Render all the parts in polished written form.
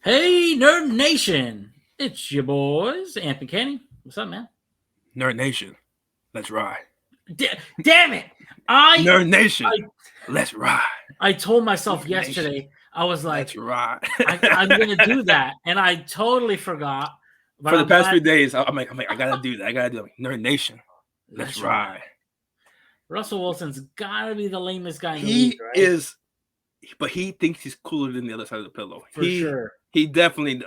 Hey, Nerd Nation! It's your boys, Amp and Kenny. What's up, man? Nerd Nation, let's ride. Damn it! I Nerd Nation, let's ride. told myself Nerd yesterday, Nation, I was like, let's ride. I'm going to do that. And I totally forgot. But For the I'm past glad- few days, I'm like, I gotta do that. I gotta do it. Nerd Nation, let's ride. Russell Wilson's got to be the lamest guy in the He league, right? is, but he thinks he's cooler than the other side of the pillow. For sure. He definitely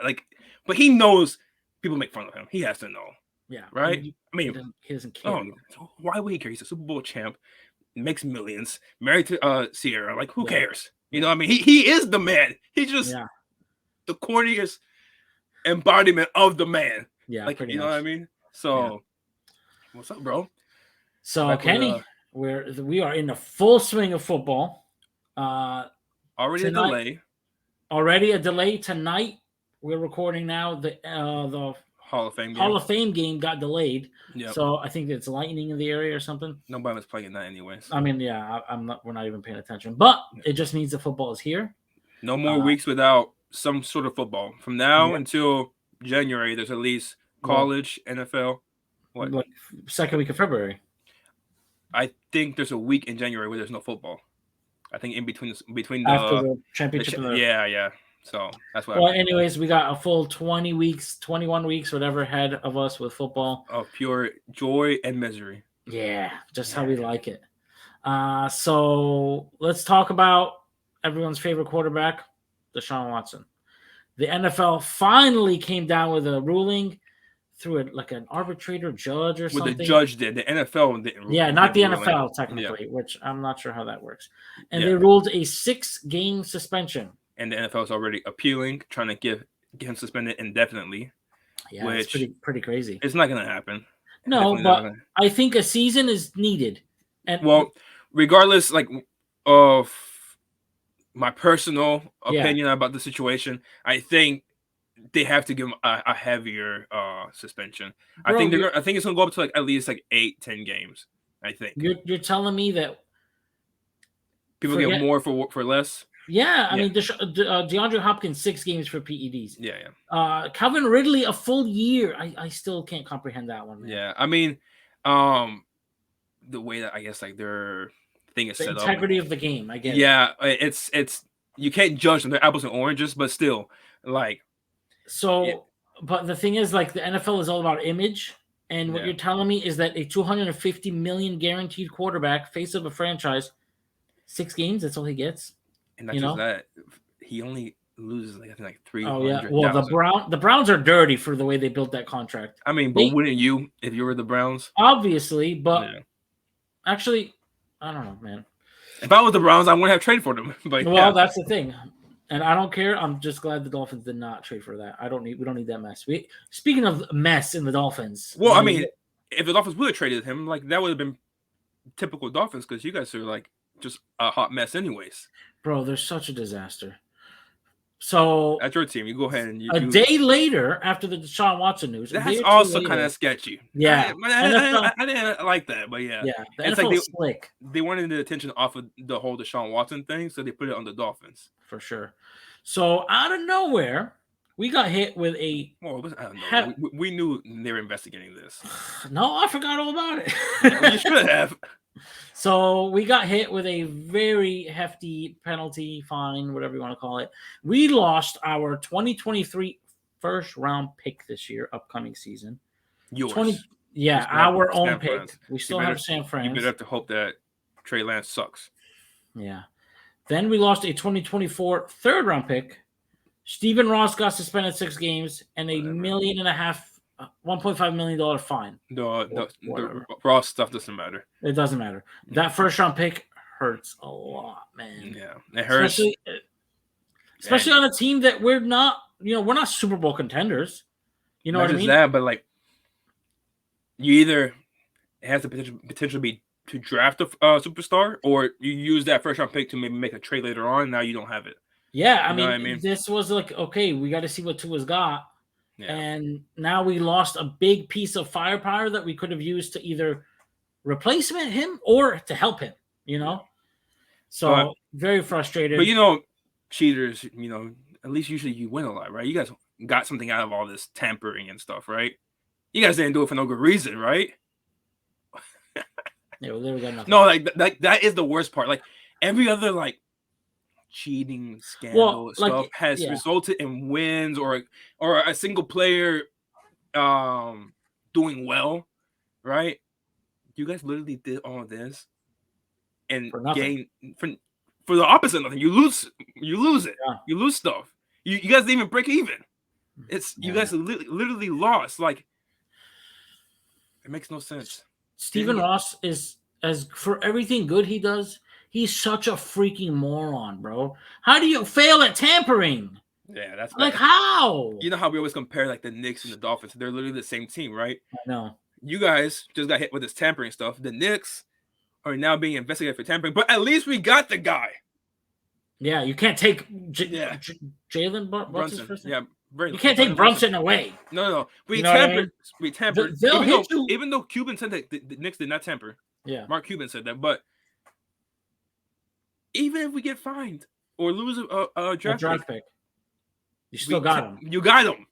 but he knows people make fun of him. He has to know. Yeah. Right? I mean, he doesn't care. Oh, why would he care? He's a Super Bowl champ, makes millions, married to Sierra. Like, who cares? You know what I mean? He is the man. He's just the corniest embodiment of the man. Yeah, like, pretty you know much. what I mean? So, what's up, bro? So, Kenny, we are in the full swing of football. Already a delay. Already a delay tonight. We're recording now. The Hall of Fame game. Hall of Fame game got delayed. Yep. So I think it's lightning in the area or something. Nobody was playing that anyways. I mean, yeah, we're not even paying attention. But it just means the football is here. No more weeks without some sort of football. From now until January, there's at least college, NFL. What? Like second week of February. I think there's a week in January where there's no football. I think in between after the championship. Yeah. So that's why. Well, anyways, we got a full 20 weeks, 21 weeks, whatever, ahead of us with football. Of pure joy and misery. Yeah, just how we like it. So let's talk about everyone's favorite quarterback, Deshaun Watson. The NFL finally came down with a ruling through it like an arbitrator, judge, or something. What the judge did. The NFL didn't. Yeah, not the NFL technically, which I'm not sure how that works. And they ruled a 6-game suspension. And the NFL is already appealing, trying to get him suspended indefinitely. Yeah, which it's pretty crazy. It's not going to happen. No, but I think a season is needed. And regardless, like of my personal opinion about the situation, I think they have to give him a heavier suspension. I think it's going to go up to like at least like 8-10 games. I think you're telling me that people get more for less. Yeah, I mean, DeAndre Hopkins 6 games for PEDs. Yeah. Calvin Ridley a full year. I still can't comprehend that one. Man. Yeah, I mean, the way that I guess like their thing is set up, the integrity of the game. I get. Yeah, it's you can't judge them. They're apples and oranges, but still, like. So, but the thing is, like, the NFL is all about image, and what you're telling me is that a $250 million guaranteed quarterback, face of a franchise, 6 games. That's all he gets. And not just that, he only loses like I think like 300. Oh yeah, well the Browns are dirty for the way they built that contract. I mean, but wouldn't you if you were the Browns? Obviously, but actually, I don't know, man. If I was the Browns, I wouldn't have traded for them. But that's the thing, and I don't care. I'm just glad the Dolphins did not trade for that. We don't need that mess. Speaking of mess in the Dolphins. Well, I mean, if the Dolphins would have traded him, like that would have been typical Dolphins because you guys are like just a hot mess, anyways. Bro, they're such a disaster. So that's your team. You go ahead and a day later after the Deshaun Watson news. That's also kind of sketchy. Yeah, I didn't like that, but yeah. It's like slick. They wanted the attention off of the whole Deshaun Watson thing, so they put it on the Dolphins for sure. So out of nowhere, we got hit with a. Well, I don't know. We knew they were investigating this. No, I forgot all about it. You should have. So we got hit with a very hefty penalty, fine, whatever you want to call it. We lost our 2023 first round pick this year, upcoming season. Yours. Our own pick. We still have San Fran. You better have to hope that Trey Lance sucks. Yeah. Then we lost a 2024 third round pick. Stephen Ross got suspended 6 games and $1.5 million fine. No, the raw stuff doesn't matter. It doesn't matter. That first round pick hurts a lot, man. Yeah, it hurts. Especially on a team that we're not Super Bowl contenders. You know what I mean? That, but like, you either it has the potential be to draft a superstar, or you use that first round pick to maybe make a trade later on. Now you don't have it. Yeah, I mean, this was like, okay, we got to see what Tua's got. Yeah. And now we lost a big piece of firepower that we could have used to either replace him or to help him, So very frustrated. But cheaters, at least usually you win a lot, right? You guys got something out of all this tampering and stuff, right? You guys didn't do it for no good reason, right? Yeah, we literally got nothing. No, like that is the worst part. Like every other like cheating scandal stuff has resulted in wins or a single player doing well, right? You guys literally did all of this and gain for the opposite of nothing. You lose it. Yeah. You lose stuff. You guys didn't even break even. You guys literally lost. Like it makes no sense. Stephen Ross is, as for everything good he does, he's such a freaking moron, bro. How do you fail at tampering? Yeah, that's like bad. How? You know how we always compare like the Knicks and the Dolphins? They're literally the same team, right? I know. You guys just got hit with this tampering stuff. The Knicks are now being investigated for tampering, but at least we got the guy. Yeah, you can't take Jalen Brunson. Yeah, you can't take Brunson away. No. We tampered. We tampered. Even though Cuban said that the Knicks did not tamper. Yeah, Mark Cuban said that. But even if we get fined or lose a draft pick, you still got him. You got him.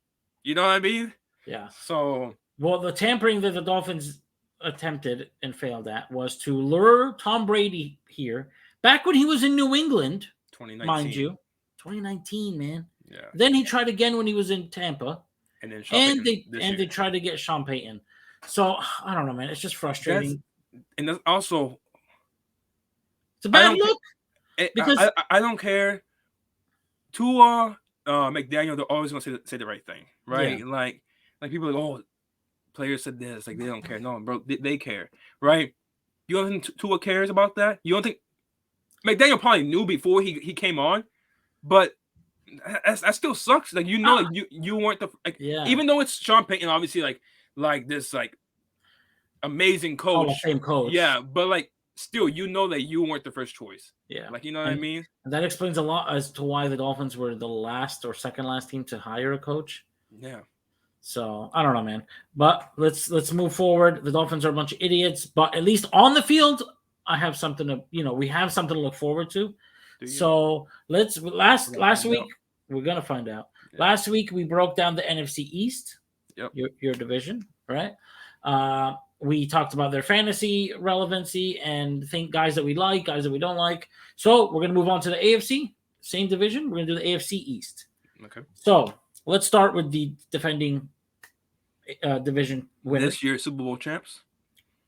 You know what I mean? Yeah. So, well, the tampering that the Dolphins attempted and failed at was to lure Tom Brady here back when he was in New England. 2019. Mind you, 2019, man. Yeah. Then he tried again when he was in Tampa, and then they tried to get Sean Payton. So I don't know, man. It's just frustrating. And that's also, it's a bad look. Because I don't care. Tua, McDaniel, they're always gonna say the right thing, right? Yeah. Like people are like, oh, players said this, like they don't care. No, bro, they care, right? You don't think Tua cares about that? You don't think McDaniel probably knew before he came on, but that still sucks. Like like you weren't the even though it's Sean Payton, obviously like this like amazing coach, Hall of Fame coach, yeah, but like still that you weren't the first choice, like you know what I mean. And that explains a lot as to why the Dolphins were the last or second last team to hire a coach. Yeah. So I don't know, man. But let's move forward. The Dolphins are a bunch of idiots, but at least on the field, we have something to look forward to. So last week we're gonna find out. Yeah. Last week we broke down the NFC East, your division, right? We talked about their fantasy relevancy and guys that we like, guys that we don't like. So we're gonna move on to the AFC, same division. We're gonna do the AFC East. Okay. So let's start with the defending division winner this year, Super Bowl champs,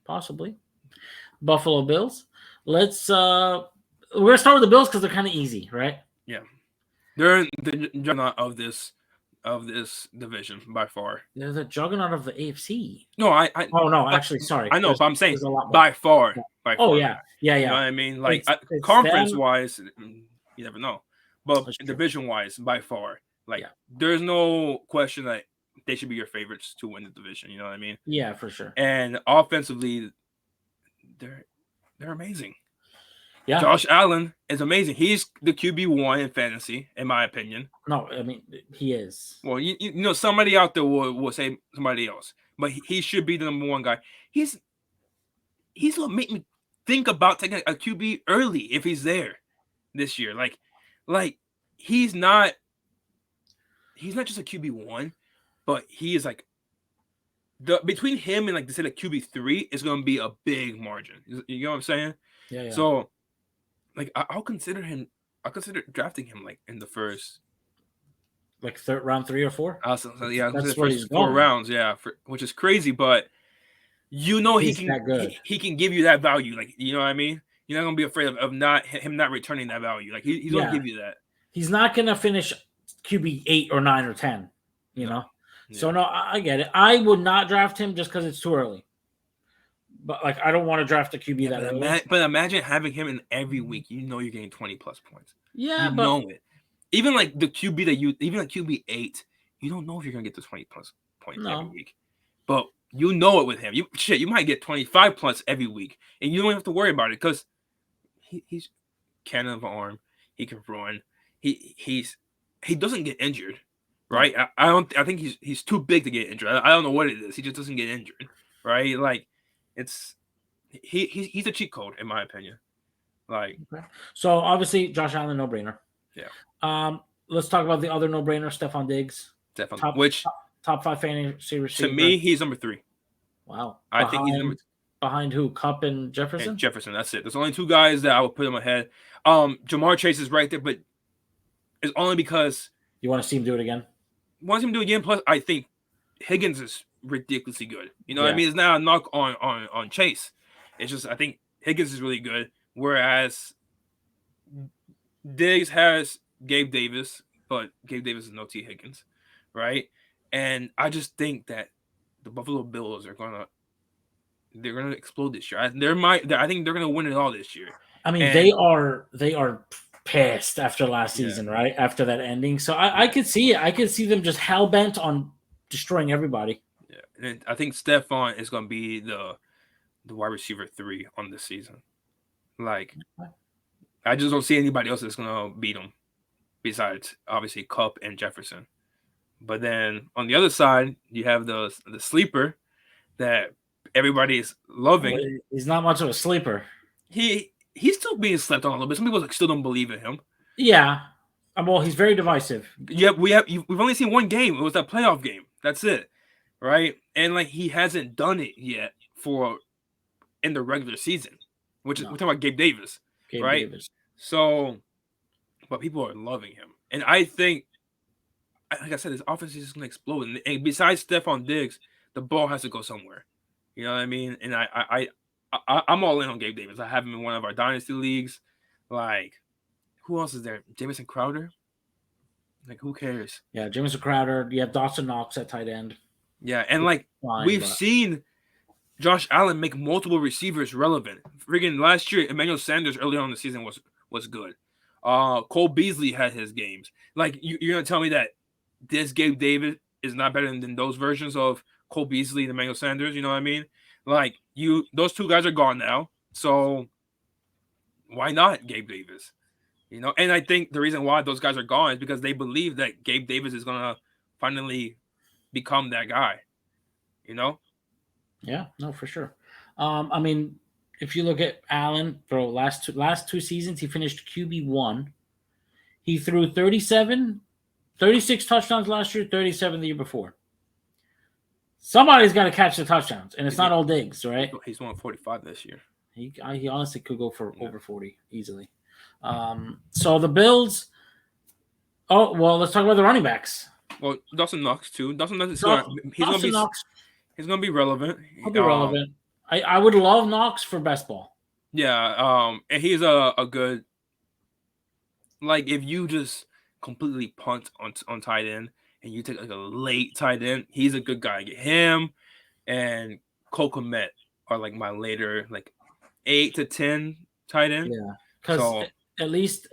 possibly Buffalo Bills. We're gonna start with the Bills because they're kind of easy, right? Yeah, they're the juggernaut of this division by far. They're the juggernaut of the AFC. No, actually, sorry. I know, but I'm saying by far. Oh yeah. You know what I mean? Like it's conference wise, you never know, but division wise, by far, like there's no question that they should be your favorites to win the division. You know what I mean? Yeah, for sure. And offensively, they're amazing. Yeah, Josh Allen is amazing. He's the QB1 in fantasy, in my opinion. No, I mean he is. Well, you know, somebody out there will say somebody else, but he should be the number one guy. He's gonna make me think about taking a QB early if he's there this year. Like he's not just a QB1, but he is like between him and like say the QB3 is gonna be a big margin. You know what I'm saying? Yeah. So like I'll consider drafting him like in the first, like round 3 or 4. Yeah, that's where he's 4 rounds. Yeah, which is crazy, but you know he can give you that value. Like you know what I mean. You're not gonna be afraid of him not returning that value. Like he's gonna give you that. He's not gonna finish QB 8 or 9 or 10. You know. Yeah. So no, I get it. I would not draft him just because it's too early. But like, I don't want to draft a QB that early. But imagine having him in every week. You know you're getting 20+ points. Yeah, you know it. Even like the QB even like QB 8, you don't know if you're gonna get the 20+ points every week. But you know it with him. You might get 25+ every week, and you don't have to worry about it because he's cannon of an arm. He can run. He doesn't get injured, right? I think he's too big to get injured. I don't know what it is. He just doesn't get injured, right? Like. He's a cheat code in my opinion. Like so obviously Josh Allen, no brainer. Yeah. let's talk about the other no-brainer, Stephon Diggs. Definitely. Top 5 fantasy receiver. To me, he's number 3. Wow. I think he's number 3. Behind who? Kupp and Jefferson? And Jefferson, that's it. There's only 2 guys that I would put him ahead. Jamar Chase is right there, but it's only because you want to see him do it again. Want him to do it again. Plus, I think Higgins is ridiculously good. You know what I mean? It's not a knock on Chase. It's just I think Higgins is really good, whereas Diggs has Gabe Davis, but Gabe Davis is no T. Higgins, right? And I just think that the Buffalo Bills are gonna explode this year. I think they're gonna win it all this year. I mean, they are pissed after last season, right? After that ending, so I could see it. I could see them just hell bent on destroying everybody. Yeah, and I think Stephon is gonna be the wide receiver 3 on this season. Like, I just don't see anybody else that's gonna beat him besides obviously Kupp and Jefferson. But then on the other side, you have the sleeper that everybody is loving. He's not much of a sleeper. He's still being slept on a little bit. Some people still don't believe in him. Yeah. Well, he's very divisive. Yeah, we've only seen one game. It was that playoff game. That's it, right? And like he hasn't done it yet in the regular season, which is we're talking about Gabe Davis, right? Davis. So, but people are loving him, and I think, like I said, his offense is just going to explode. And besides Stephon Diggs, the ball has to go somewhere. You know what I mean? And I'm all in on Gabe Davis. I have him in one of our dynasty leagues. Like, who else is there? Jamison Crowder? Like, who cares? Yeah, Jamison Crowder. You have Dawson Knox at tight end. Yeah, and like we've seen Josh Allen make multiple receivers relevant. Friggin' last year, Emmanuel Sanders early on in the season was good. Cole Beasley had his games. Like, you're gonna tell me that this Gabe Davis is not better than those versions of Cole Beasley and Emmanuel Sanders? You know what I mean? Like, those 2 guys are gone now, so why not Gabe Davis? You know, and I think the reason why those guys are gone is because they believe that Gabe Davis is gonna finally become that guy. You know? Yeah, no, for sure. I mean, if you look at Allen, bro, last two seasons, he finished QB1. He threw 36 touchdowns last year, 37 the year before. Somebody's got to catch the touchdowns, and it's not all Diggs, right? He's won 45 this year. He honestly could go for over 40 easily. So the Bills. Oh well, let's talk about the running backs. Well, Dawson Knox too. Dawson Knox he's gonna be relevant. He'll be relevant. I would love Knox for best ball. Yeah. And he's a good. Like, if you just completely punt on tight end and you take like a late tight end, he's a good guy. Get him and Cole Kmet are like my later 8 to 10 tight end. Yeah, because at least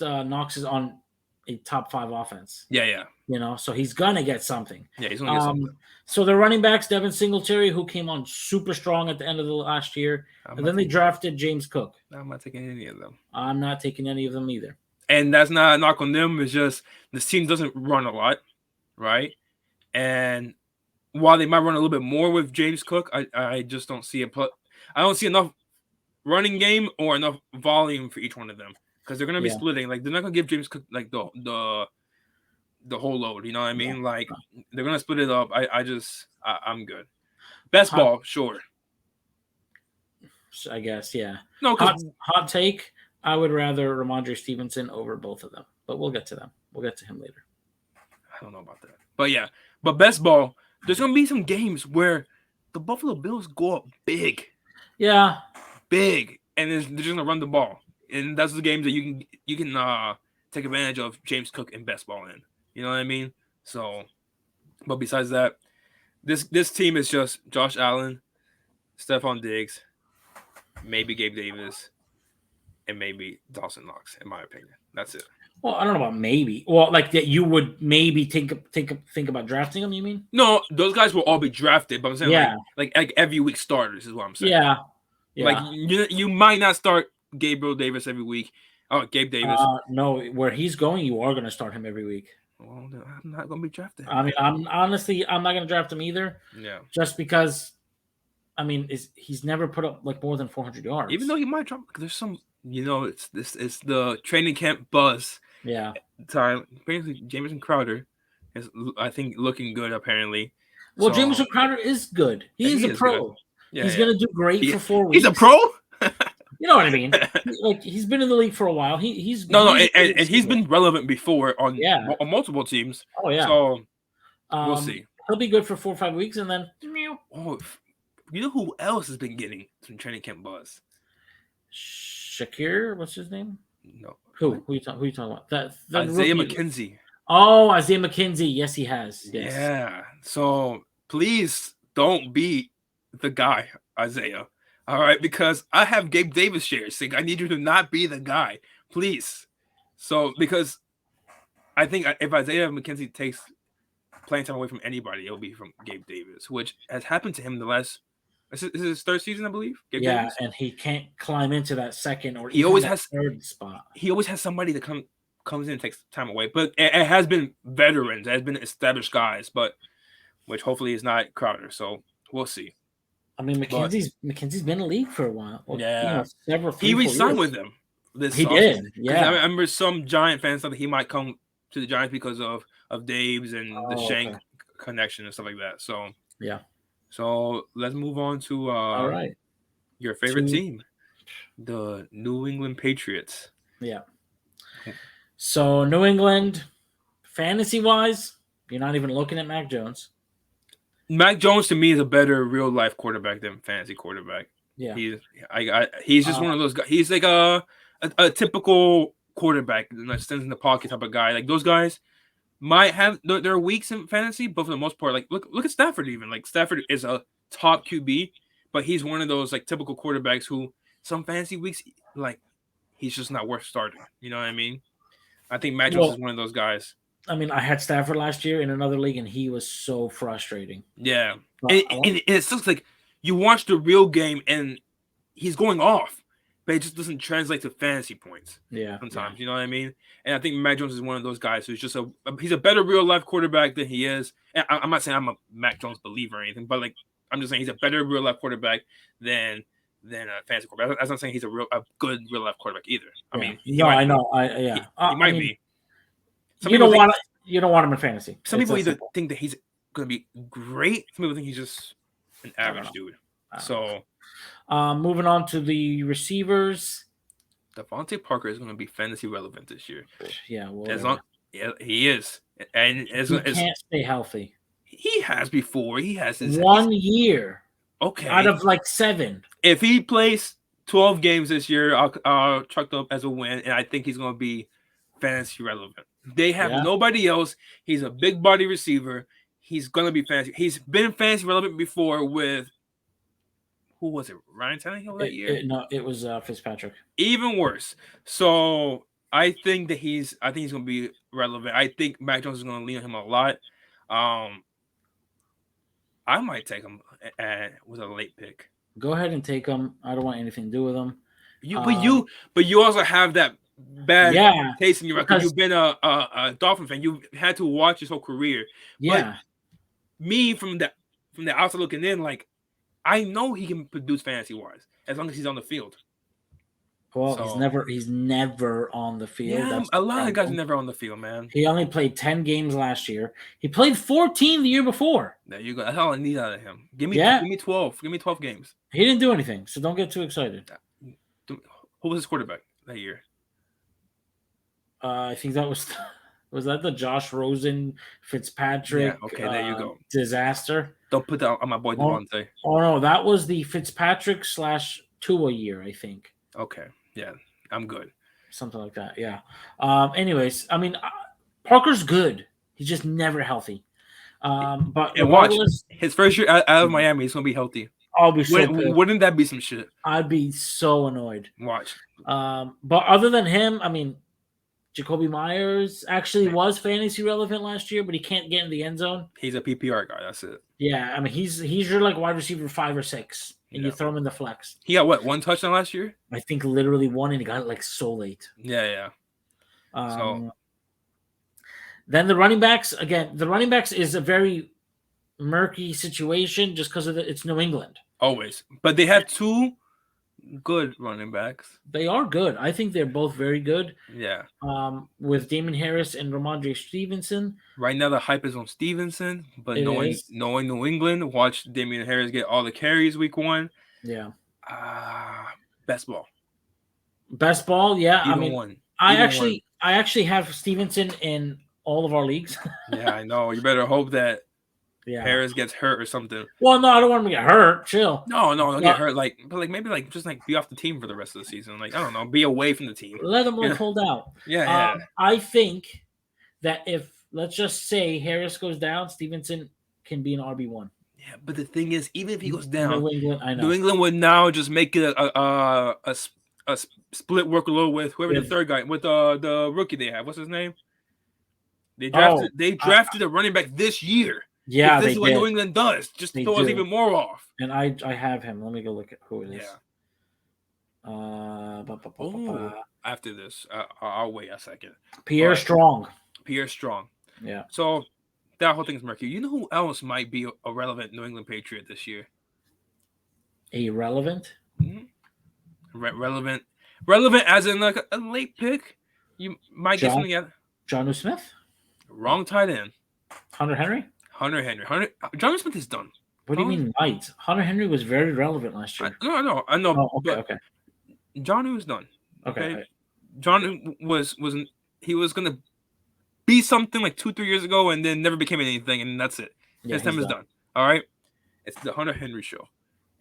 Knox is on a top 5 offense. Yeah. You know, so he's gonna get something. Yeah, he's gonna get something. So the running backs, Devin Singletary, who came on super strong at the end of the last year, and then they drafted James Cook. I'm not taking any of them. I'm not taking any of them either. And that's not a knock on them. It's just this team doesn't run a lot, right? And while they might run a little bit more with James Cook, I just don't see I don't see enough running game or enough volume for each one of them, because they're gonna be splitting. Like, they're not gonna give James Cook like the whole load. You know what I mean? Like, they're gonna split it up. I'm good. Best ball, sure. I guess, yeah. No, hot take. I would rather Ramondre Stevenson over both of them, but we'll get to them. We'll get to him later. I don't know about that, but yeah. But best ball, there's gonna be some games where the Buffalo Bills go up big. Yeah, big, and they're just gonna run the ball, and that's the games that you can take advantage of James Cook and best ball in. You know what I mean? So, but besides that, this team is just Josh Allen, Stephon Diggs, maybe Gabe Davis, and maybe Dawson Knox, in my opinion. That's it. Well, I don't know about maybe. Well, like that you would maybe think about drafting them, you mean? No, those guys will all be drafted, but I'm saying like every week starters is what I'm saying. Yeah. Like, you might not start Gabriel Davis every week. Oh, Gabe Davis. No, where he's going, you are going to start him every week. Well, I'm not going to be drafted. I mean, I'm not going to draft him either. Yeah. Just because, I mean, he's never put up like more than 400 yards. Even though he might drop, there's some, it's the training camp buzz. Yeah. Time basically Jamison Crowder is, I think, looking good apparently. Well, Jamison Crowder is good. He is a pro. Yeah, he's gonna do great for 4 weeks. He's a pro. You know what I mean? Like he's been in the league for a while. He's and he's been relevant before on multiple teams. Oh yeah. So we'll see. He'll be good for 4 or 5 weeks, and then. Oh, you know who else has been getting some training camp buzz? Shakir, what's his name? No. Who are you talking about? That Isaiah McKenzie. Oh, Isaiah McKenzie. Yes, he has. Yes. Yeah. So please don't be the guy, Isaiah. All right, because I have Gabe Davis shares saying I need you to not be the guy, please. So because I think if Isaiah McKenzie takes playing time away from anybody, it'll be from Gabe Davis, which has happened to him the last. This is his third season, I believe. Gabe Davis? And he can't climb into that second or he always has third spot. He always has somebody that comes in and takes time away, but it has been veterans, it has been established guys, but which hopefully is not Crowder. So we'll see. I mean, McKenzie's been in the league for a while. Yeah, he re-signed with them. He did. Yeah, I remember some Giant fans thought that he might come to the Giants because of Dave's and the Shank connection and stuff like that. So yeah. So let's move on to all right, your favorite team, the New England Patriots. Yeah. So New England, fantasy-wise, you're not even looking at Mac Jones. Mac Jones to me is a better real life quarterback than fantasy quarterback. Yeah, he's just one of those guys. He's like a typical quarterback that stands in the pocket type of guy. Like those guys might have their weeks in fantasy, but for the most part, like look at Stafford even. Like Stafford is a top QB, but he's one of those like typical quarterbacks who some fantasy weeks like he's just not worth starting. You know what I mean? I think Mac Jones is one of those guys. I mean, I had Stafford last year in another league, and he was so frustrating. Yeah. And it looks like you watch the real game, and he's going off, but it just doesn't translate to fantasy points. Yeah. Sometimes, you know what I mean? And I think Mac Jones is one of those guys who's just he's a better real-life quarterback than he is. And I'm not saying I'm a Mac Jones believer or anything, but, like, I'm just saying he's a better real-life quarterback than a fantasy quarterback. That's not saying he's a good real-life quarterback either. I mean, he might be. You don't want him in fantasy. Some people either think that he's going to be great. Some people think he's just an average dude. So, moving on to the receivers. Devontae Parker is going to be fantasy relevant this year. Yeah, he is. And he can't stay healthy. He has before. He has his 1 year. Okay. Out of like 7. If he plays 12 games this year, I'll chalk up as a win, and I think he's going to be fantasy relevant. They have nobody else. He's a big body receiver. He's going to be fantasy. He's been fantasy relevant before with, who was it? Ryan Tannehill that year? No, it was Fitzpatrick. Even worse. So I think he's going to be relevant. I think Mac Jones is going to lean on him a lot. I might take him with a late pick. Go ahead and take him. I don't want anything to do with him. But you also have that bad taste in your mouth because you've been a Dolphin fan. You've had to watch his whole career. Yeah. But me from the outside looking in, like I know he can produce fantasy wise as long as he's on the field. Well, he's never on the field. Yeah, a lot of guys are never on the field, man. He only played 10 games last year. He played 14 the year before. There you go. That's all I need out of him. Give me 12. Give me 12 games. He didn't do anything, so don't get too excited. Who was his quarterback that year? I think that was that the Josh Rosen Fitzpatrick. Yeah, okay, there you go. Disaster. Don't put that on my boy Devontae. Oh no, that was the Fitzpatrick / Tua year, I think. Okay. Yeah, I'm good. Something like that, yeah. Anyways, I mean, Parker's good. He's just never healthy. But watch his first year out of Miami, he's gonna be healthy. I'll be so wouldn't that be some shit? I'd be so annoyed. Watch. But other than him, I mean, Jacoby Myers actually was fantasy relevant last year, but he can't get in the end zone. He's a PPR guy. That's it. Yeah, I mean, he's your like wide receiver 5 or 6. And you throw him in the flex. He got what, 1 touchdown last year? I think literally 1, and he got it like so late. Yeah. Then the running backs, again, is a very murky situation just because of it's New England. Always. But they have 2 good running backs. They are good. I think they're both very good. Yeah. With Damon Harris and Ramondre Stevenson. Right now, the hype is on Stevenson, but knowing New England, watch Damien Harris get all the carries week 1. Yeah. Best ball. Best ball, yeah. I actually have Stevenson in all of our leagues. Yeah, I know. You better hope that Harris gets hurt or something. Well, no, I don't want him to get hurt. Chill. No, don't get hurt. But maybe just be off the team for the rest of the season. I don't know, be away from the team. Let him hold out. Yeah. I think that if, let's just say, Harris goes down, Stevenson can be an RB1. Yeah, but the thing is, even if he goes down, New England would now just make it a split workload with whoever the third guy, with the rookie they have. What's his name? They drafted a running back this year. Yeah, this is what New England does. Just throw us even more off. And I have him. Let me go look at who it is. Yeah. After this, I'll wait a second. Pierre Strong. Yeah. So that whole thing's murky. You know who else might be a relevant New England Patriot this year? Irrelevant? Relevant as in like a late pick. You might get something out. Jonnu Smith? Wrong tight end. Hunter Henry. Jonnu Smith is done. What do you mean might? Hunter Henry was very relevant last year. I know. Oh, okay. Jonnu is done. Okay. Jonnu was gonna be something like 2-3 years ago, and then never became anything, and that's it. His time is done. All right, it's the Hunter Henry show,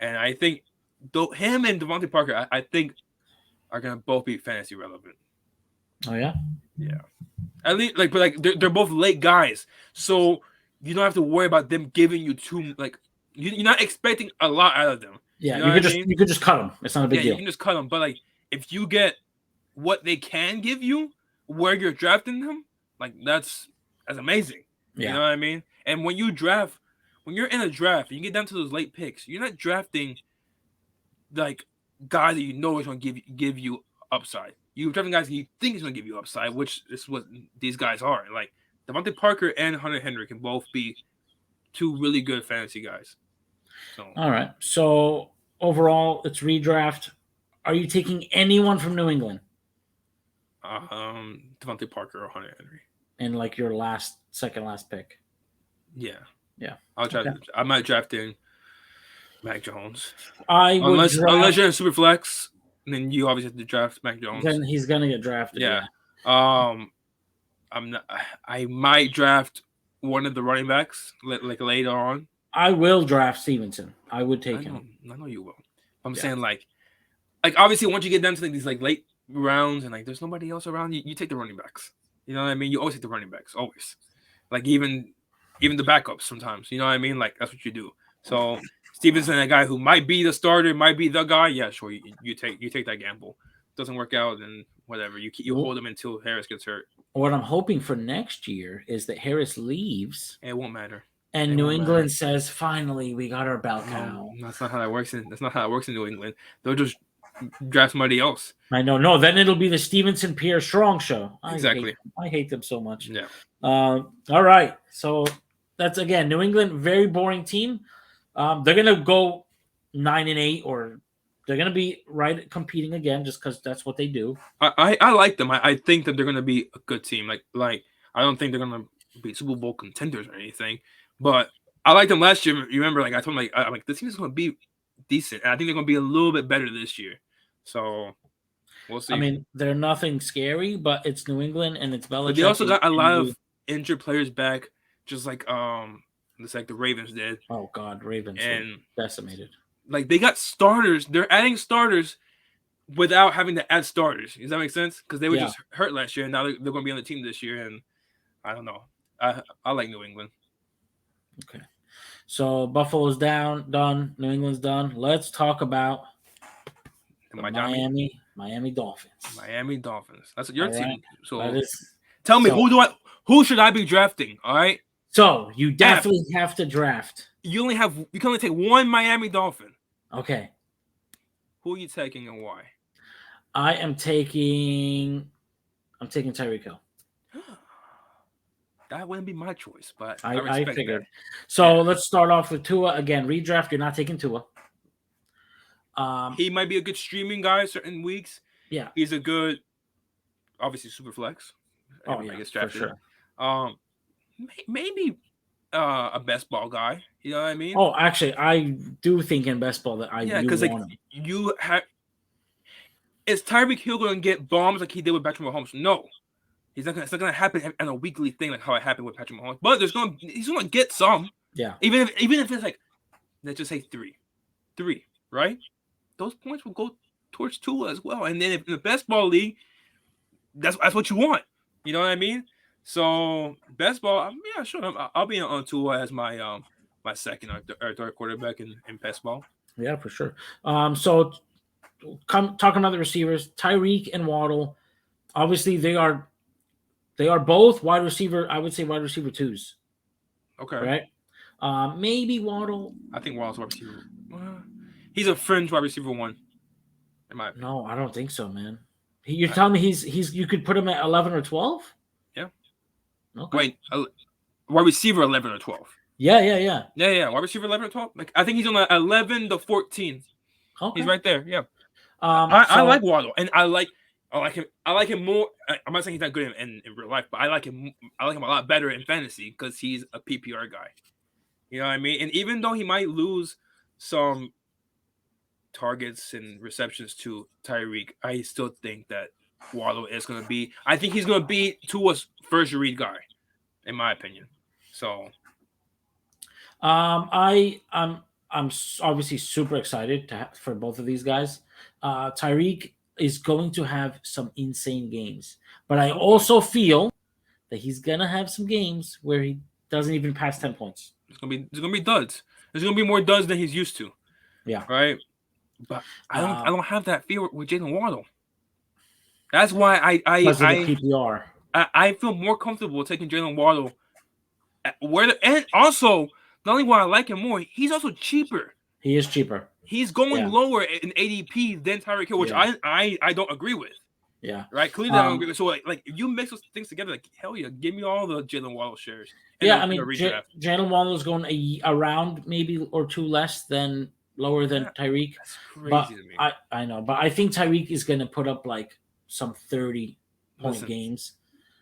and I think him and Devontae Parker, I think, are gonna both be fantasy relevant. Oh yeah. Yeah. At least, they're both late guys, so you don't have to worry about them giving you too you're not expecting a lot out of them. Yeah, you could just cut them. It's not a big deal. You can just cut them, but if you get what they can give you where you're drafting them, that's amazing. Yeah. You know what I mean? And when you're in a draft, you get down to those late picks. You're not drafting guys that you know is going to give you upside. You're drafting guys that you think is going to give you upside, which is what these guys are. Devontae Parker and Hunter Henry can both be two really good fantasy guys. So. All right. So overall, it's redraft. Are you taking anyone from New England? Devontae Parker or Hunter Henry. And your second last pick. Yeah. Yeah. I'll draft. Okay. I might draft in Mac Jones. Unless you're in super flex, then you obviously have to draft Mac Jones. Then he's gonna get drafted. Yeah. I might draft one of the running backs later on. I will draft Stevenson. I would take him. I know you will. I'm saying obviously once you get down to these late rounds and there's nobody else around, you take the running backs. You know what I mean? You always take the running backs, always. Even the backups sometimes. You know what I mean? That's what you do. So Stevenson, a guy who might be the starter, might be the guy. Yeah, sure. You take that gamble. Doesn't work out, then whatever. You hold him until Harris gets hurt. What I'm hoping for next year is that Harris leaves. It won't matter. And New England says, "Finally, we got our bell cow." That's not how that works. That's not how it works in New England. They'll just draft somebody else. I know. No, then it'll be the Stevenson Pierre Strong show. Exactly. I hate them so much. Yeah. All right. So that's again New England, very boring team. They're gonna go 9-8, or they're gonna be competing again, just because that's what they do. I like them. I think that they're gonna be a good team. I don't think they're gonna be Super Bowl contenders or anything. But I liked them last year. You remember, I told them, I'm this team is going to be decent. And I think they're going to be a little bit better this year. So, we'll see. I mean, they're nothing scary, but it's New England and it's Belichick. But they also got a lot of injured players back, just like the Ravens did. Oh, God, Ravens and decimated. They got starters. They're adding starters without having to add starters. Does that make sense? Because they were just hurt last year, and now they're going to be on the team this year. And I don't know. I like New England. Okay. So Buffalo's done. New England's done. Let's talk about the Miami Dolphins. Miami Dolphins. That's your team. Right. So tell me, who should I be drafting? All right. So you definitely have to draft. You can only take one Miami Dolphin. Okay. Who are you taking and why? I'm taking Tyreek Hill. That wouldn't be my choice, but I figured. That. So let's start off with Tua. Again, redraft, you're not taking Tua. He might be a good streaming guy certain weeks. Yeah, he's a good, obviously super flex. Oh yeah, for sure. Maybe a best ball guy. You know what I mean? Oh, actually, I do think in best ball that because like you have. Is Tyreek Hill going to get bombs like he did with Patrick Mahomes? No, he's not. It's not going to happen on a weekly thing like how it happened with Patrick Mahomes. But he's going to get some. Yeah. Even if it's like, let's just say three, right? Those points will go towards Tua as well. And then if in the best ball league, that's what you want. You know what I mean? So best ball, yeah, sure. I'll be on Tua as my my second or third quarterback in best ball. Yeah, for sure. So talking about the receivers, Tyreek and Waddle, obviously they are both wide receiver. I would say wide receiver 2s. Okay. Right. Maybe Waddle. I think Waddle's wide receiver. He's a fringe wide receiver 1. No, I don't think so, man. You're telling me he's you could put him at 11 or 12? Yeah. Okay. Wait, wide receiver 11 or 12. Yeah. Wide receiver 11 or 12. Like I think he's on 11 to 14. Okay. He's right there. Yeah. I like Waddle, and I like him. I like him more. I'm not saying he's not good in real life, but I like him. I like him a lot better in fantasy because he's a PPR guy. You know what I mean? And even though he might lose some targets and receptions to Tyreek, I still think that Waddle is going to be. I think he's going to be Tua's first read guy, in my opinion. So, I'm obviously super excited for both of these guys. Tyreek is going to have some insane games, but I also feel that he's gonna have some games where he doesn't even pass 10 points. It's gonna be duds. There's gonna be more duds than he's used to. Yeah. Right. But I don't have that fear with Jalen Waddle. That's why I feel more comfortable taking Jalen Waddle. And also, not only why I like him more, he's also cheaper. He is cheaper. He's going lower in ADP than Tyreek Hill, which I don't agree with. Yeah. Right. Clearly, I don't agree with. So like if you mix those things together, like hell yeah, give me all the Jalen Waddle shares. I mean, Jalen Waddle is going around maybe or 2 less than lower than Tyreek. That's crazy to me. I know, but I think Tyreek is going to put up like some 30-point games.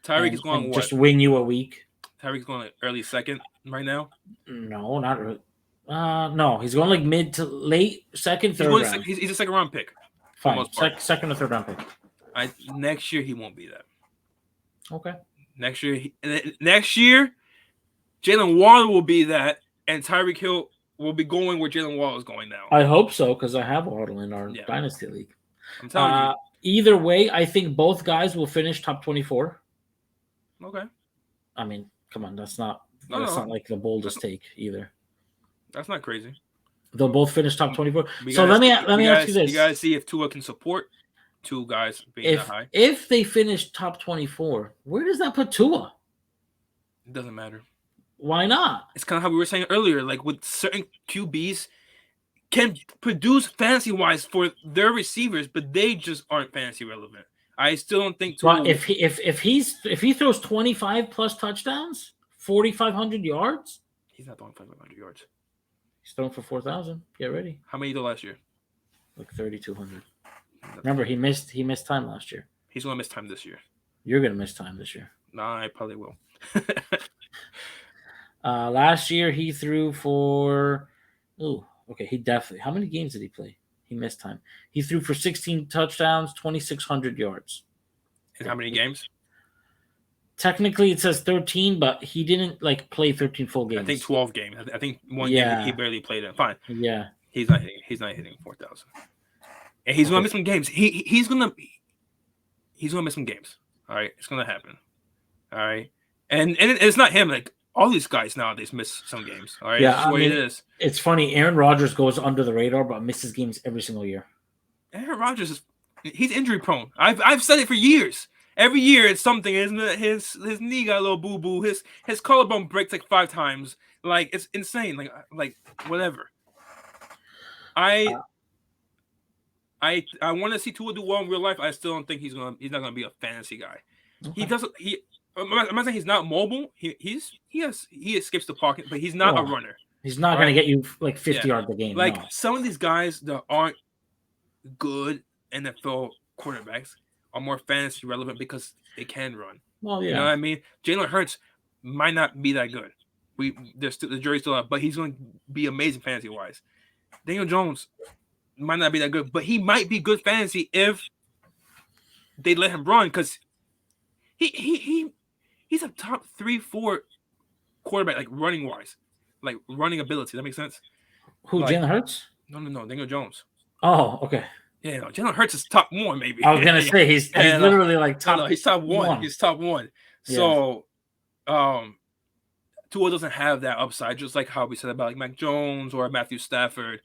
Tyreek is going what? Just win you a week. Tyreek's going like early second right now. No, not really. No, he's going like mid to late second, third round. He's a second round pick. Fine, second or third round pick. Next year he won't be that. Okay. Next year, Jalen Waddle will be that, and Tyreek Hill will be going where Jalen Waddle is going now. I hope so because I have Waddle in our dynasty league. I'm telling you. Either way, I think both guys will finish top 24. Okay. I mean, come on, that's not like the boldest take either. That's not crazy. They'll both finish top 24. So let me ask you this: you guys see if Tua can support 2 guys being that high. If they finish top 24, where does that put Tua? It doesn't matter. Why not? It's kind of how we were saying earlier. Like with certain QBs, can produce fantasy-wise for their receivers, but they just aren't fantasy relevant. I still don't think Tua. Well, if he throws 25 plus touchdowns, 4,500 yards, he's not throwing 500 yards. He's throwing for 4,000. Get ready. How many did last year? Like 3,200. Remember, he missed time last year. He's gonna miss time this year. You're gonna miss time this year. Nah, I probably will. Last year he threw for. Ooh, okay. He definitely. How many games did he play? He missed time. He threw for 16 touchdowns, 2,600 yards. And how many games? Technically, it says 13, but he didn't play 13 full games. I think 12 games. I think one game he barely played it. Fine. Yeah. He's not hitting 4,000. And he's gonna miss some games. He's gonna miss some games. All right, it's gonna happen. All right, and it's not him. Like all these guys nowadays miss some games. All right, that's the way it is. It's funny. Aaron Rodgers goes under the radar, but misses games every single year. Aaron Rodgers he's injury prone. I've said it for years. Every year it's something, isn't it? His knee got a little boo boo. His collarbone breaks like 5 times. Like it's insane. Like whatever. I want to see Tua do well in real life. I still don't think he's not gonna be a fantasy guy. Okay. I'm not saying he's not mobile. He escapes the pocket, but he's not a runner. He's not gonna get you like 50 yards a game. Like some of these guys that aren't good NFL quarterbacks are more fantasy relevant because they can run. Well, yeah. You know what I mean? Jalen Hurts might not be that good. The jury's still out, but he's going to be amazing fantasy wise. Daniel Jones might not be that good, but he might be good fantasy if they let him run because he's a top 3-4 quarterback, like running wise, like running ability. That makes sense. Who, like, Jalen Hurts? No, Daniel Jones. Oh, okay. Yeah, no, Jalen Hurts is top 1, maybe. I was gonna say he's literally like top. No, he's top 1. He's top 1. Yeah. So, Tua doesn't have that upside, just like how we said about like Mac Jones or Matthew Stafford.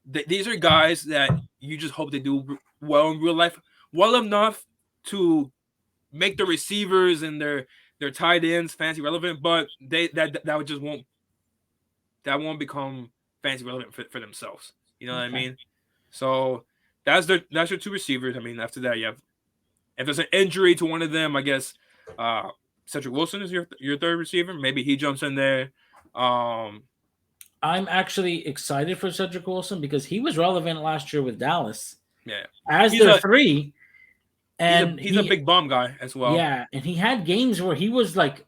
These are guys that you just hope they do well in real life, well enough to make the receivers and their tight ends fantasy relevant, but that just won't become fantasy relevant for themselves. You know what I mean? So that's your 2 receivers. I mean, after that, you have, if there's an injury to one of them, I guess Cedric Wilson is your 3rd receiver. Maybe he jumps in there. I'm actually excited for Cedric Wilson because he was relevant last year with Dallas. Yeah, as their 3, and he's a big bomb guy as well. Yeah, and he had games where he was like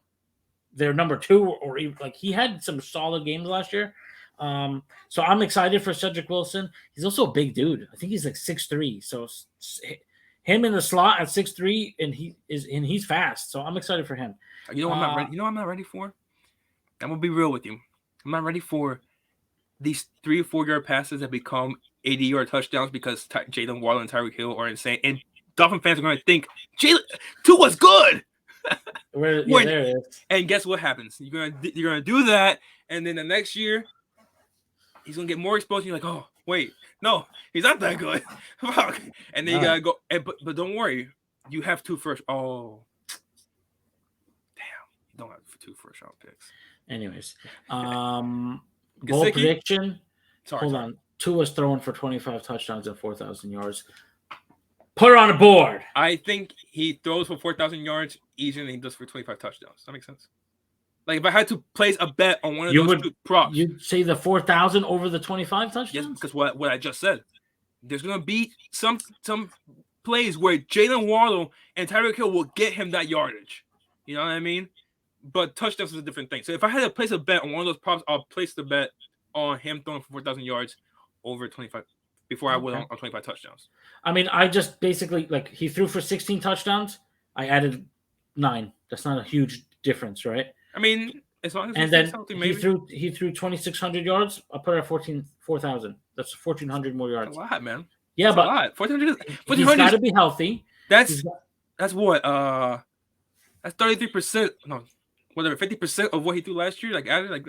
their number 2, or even, like, he had some solid games last year. So I'm excited for Cedric Wilson. He's also a big dude. I think he's like 6'3". So him in the slot at 6'3", and he's fast. So I'm excited for him. You know what I'm not ready. You know what I'm not ready for? I'm gonna be real with you. I'm not ready for these 3 or 4 yard passes that become 80-yard touchdowns because Jalen Waddle and Tyreek Hill are insane. And Dolphin fans are going to think Tua's good. There it is. And guess what happens? You're gonna do that, and then the next year he's gonna get more exposed. And you're like, oh wait, no, he's not that good. Fuck. And then you gotta go. But don't worry, you have 2 first. Oh, damn, you don't have 2 first-round picks. Anyways, bold prediction. Hold on. Tua's throwing for 25 touchdowns and 4,000 yards. Put it on the board. I think he throws for 4,000 yards easier than he does for 25 touchdowns. Does that make sense? Like, if I had to place a bet on one of those 2 props, you'd say the 4,000 over the 25 touchdowns? Yes, because what I just said. There's gonna be some plays where Jalen Waddle and Tyreek Hill will get him that yardage. You know what I mean? But touchdowns is a different thing. So if I had to place a bet on one of those props, I'll place the bet on him throwing for 4,000 yards over 25 before I would on 25 touchdowns. I mean, I just basically, like, he threw for 16 touchdowns. I added 9. That's not a huge difference, right? I mean, as long as and then healthy, maybe. He threw 2,600 yards. I'll put it at 4,000. That's 1,400 more yards. That's a lot, man. Yeah, that's but a lot. 1,400. He's got to be healthy. That's what? That's 33%. No, whatever. 50% of what he threw last year. Like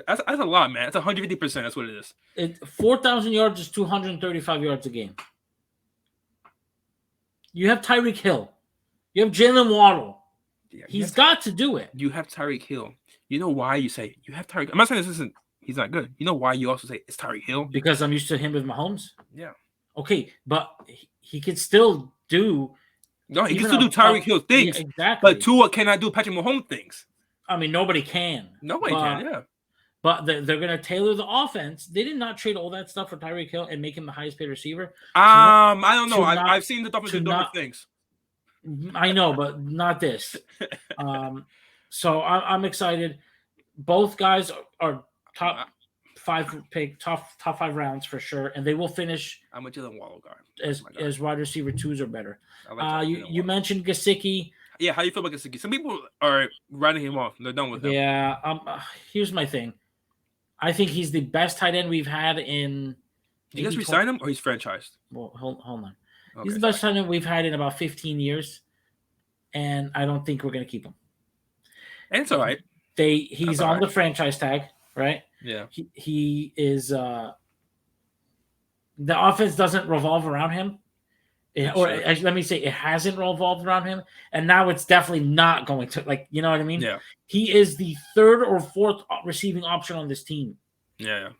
that's a lot, man. That's 150%. That's what it is. 4,000 yards is 235 yards a game. You have Tyreek Hill. You have Jalen Waddle. Yeah, he's got to do it. You have Tyreek Hill. You know why you say you have Tyreek? I'm not saying he's not good. You know why you also say it's Tyreek Hill? Because I'm used to him with Mahomes. Yeah. Okay, but he could still do. No, he can still do Tyreek Hill things. Yeah, exactly. But Tua cannot do Patrick Mahomes things. I mean, nobody can. Nobody can. Yeah. But they're going to tailor the offense. They did not trade all that stuff for Tyreek Hill and make him the highest paid receiver. I don't know. I've seen the Dolphins do dumber things. I know, but not this. So I'm excited. Both guys are top 5 pick, top 5 rounds for sure, and they will finish. I'm a Jalen Waddle guy. As wide receiver 2s or better. You mentioned Gesicki. Yeah, how do you feel about Gesicki? Some people are writing him off. They're done with him. Yeah. Here's my thing. I think he's the best tight end we've had in. You guys resign him or he's franchised? Well, hold on. Okay, he's the best tight end we've had in about 15 years, and I don't think we're going to keep him. And it's all right. He's on the franchise tag, right? Yeah. He is. The offense doesn't revolve around him. Let me say, it hasn't revolved around him, and now it's definitely not going to. Like, you know what I mean? Yeah. He is the 3rd or 4th receiving option on this team. Yeah.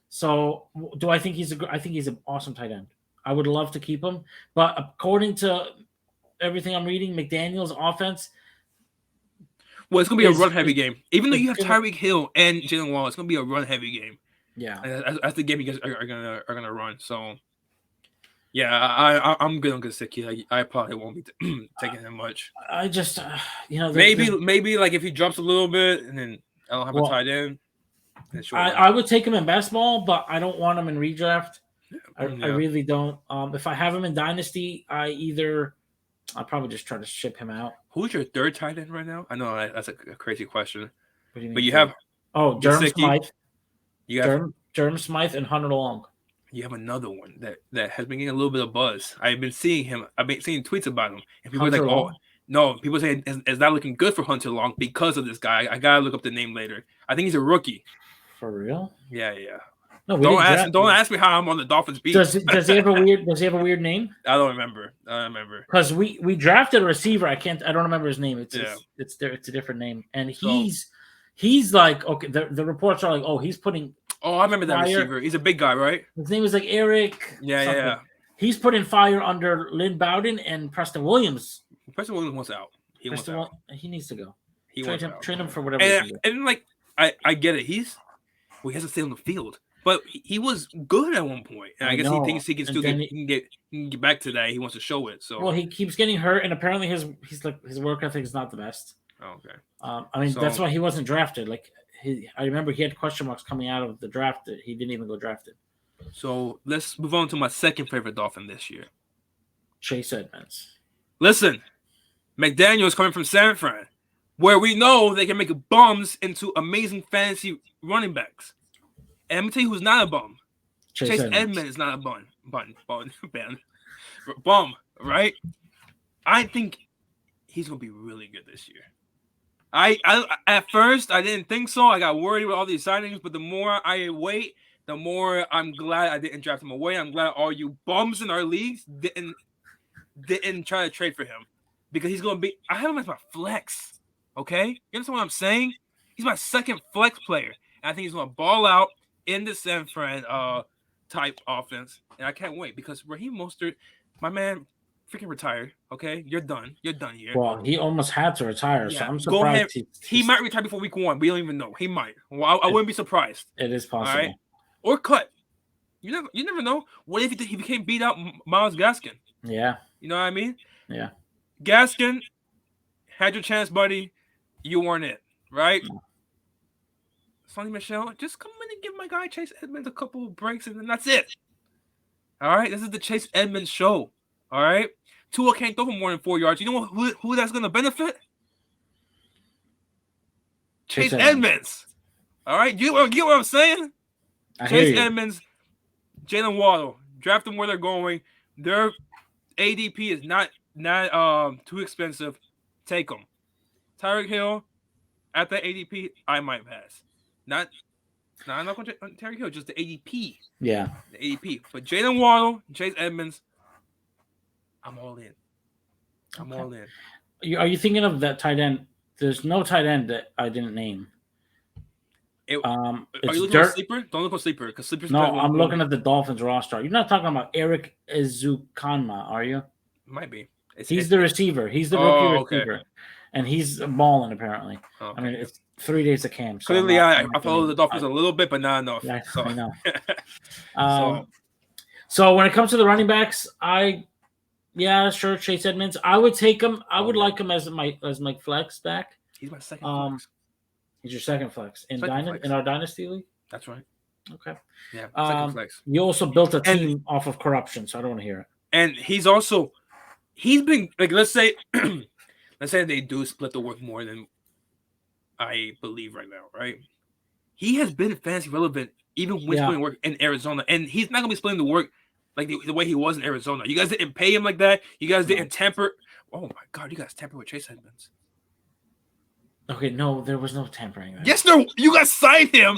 So, do I think I think he's an awesome tight end. I would love to keep him, but according to everything I'm reading, McDaniel's offense. Well, it's gonna be a run-heavy game. Even though you have Tyreek Hill and Jalen Waddle, it's gonna be a run-heavy game. Yeah. That's the game you guys are gonna run. So. Yeah, I'm good on Gesicki. I probably won't be taking him much. I just, maybe like if he drops a little bit and then I don't have a tight end. I would take him in best ball, but I don't want him in redraft. I really don't. If I have him in Dynasty, I'll probably just try to ship him out. Who's your third tight end right now? I know that's a crazy question. What do you mean? But you have Jerem Smythe. You have Jerem Smythe and Hunter Long. You have another one that has been getting a little bit of buzz. I've been seeing tweets about him, and people are like, Long? "Oh, no!" People say it's not looking good for Hunter Long because of this guy. I gotta look up the name later. I think he's a rookie. For real? Yeah. No, don't ask me how I'm on the Dolphins beat. Does he have a weird name? I don't remember. Because we drafted a receiver. I don't remember his name. It's a different name, and he's like, okay. The reports are like, oh, he's putting. Oh, I remember that receiver. He's a big guy, right? His name is like Eric. Yeah. He's putting fire under Lynn Bowden and Preston Williams. Preston Williams wants out. He needs to go. Train him for whatever. And like I get it. He has to stay on the field, but he was good at one point, and I guess he thinks he can still get back to that. He wants to show it. So he keeps getting hurt, and apparently his work ethic is not the best. Oh, okay. I mean that's why he wasn't drafted. Like I remember he had question marks coming out of the draft that he didn't even go drafted. So let's move on to my second favorite Dolphin this year, Chase Edmonds. Listen, McDaniel is coming from San Fran, where we know they can make bums into amazing fantasy running backs. And I'm gonna tell you who's not a bum. Chase Edmonds is not a bum, right? I think he's gonna be really good this year. I at first I didn't think so. I got worried with all these signings, but the more I wait, the more I'm glad I didn't draft him away. I'm glad all you bums in our leagues didn't try to trade for him, because he's gonna be. I have him as my flex. Okay, you understand what I'm saying? He's my second flex player, and I think he's gonna ball out in the San Fran type offense, and I can't wait because Raheem Mostert, my man, freaking retired. Okay, you're done here. Well, he almost had to retire, so I'm surprised. He might retire before week 1. We don't even know. He might. Well, I wouldn't be surprised. It is possible. All right? Or cut. You never know. What if he became beat out Myles Gaskin? Yeah. You know what I mean? Yeah. Gaskin had your chance, buddy. You weren't it, right? No. Sonny Michel, just come in and give my guy Chase Edmonds a couple of breaks, and then that's it. All right? This is the Chase Edmonds show. All right? Tua can't throw for more than 4 yards. You know who that's going to benefit? Chase Edmonds. All right? You get what I'm saying? Chase Edmonds, Jalen Waddle, draft them where they're going. Their ADP is not too expensive. Take them. Tyreek Hill, at that ADP, I might pass. I'm not going to Tyreek Hill, just the ADP. Yeah. The ADP. But Jalen Waddle, Chase Edmonds, I'm all in. All in. Are you thinking of that tight end? There's no tight end that I didn't name. Are you looking at Sleeper? Don't look at Sleeper, because Sleeper's no. I'm looking at the Dolphins roster. You're not talking about Eric Ezukanma, are you? Might be. He's the receiver. He's the rookie receiver, and he's balling apparently. Okay. I mean, it's 3 days of camp. So clearly, I follow the Dolphins a little bit, but not enough. Yeah, so. I know. So when it comes to the running backs, sure, Chase Edmonds. I would take him. I would like him as my flex back. He's my second flex. He's your second flex in our Dynasty League? That's right. Okay. Yeah, second flex. You also built a team off of corruption, so I don't want to hear it. And he's been, like, let's say they do split the work more than I believe right now, right? He has been fantasy relevant even when splitting work in Arizona, and he's not going to be splitting the work like the way he was in Arizona. You guys didn't pay him like that. You guys didn't tamper. Oh, my God, you guys tampered with Chase Edmonds. Okay, no, there was no tampering. Yes, no, you guys signed him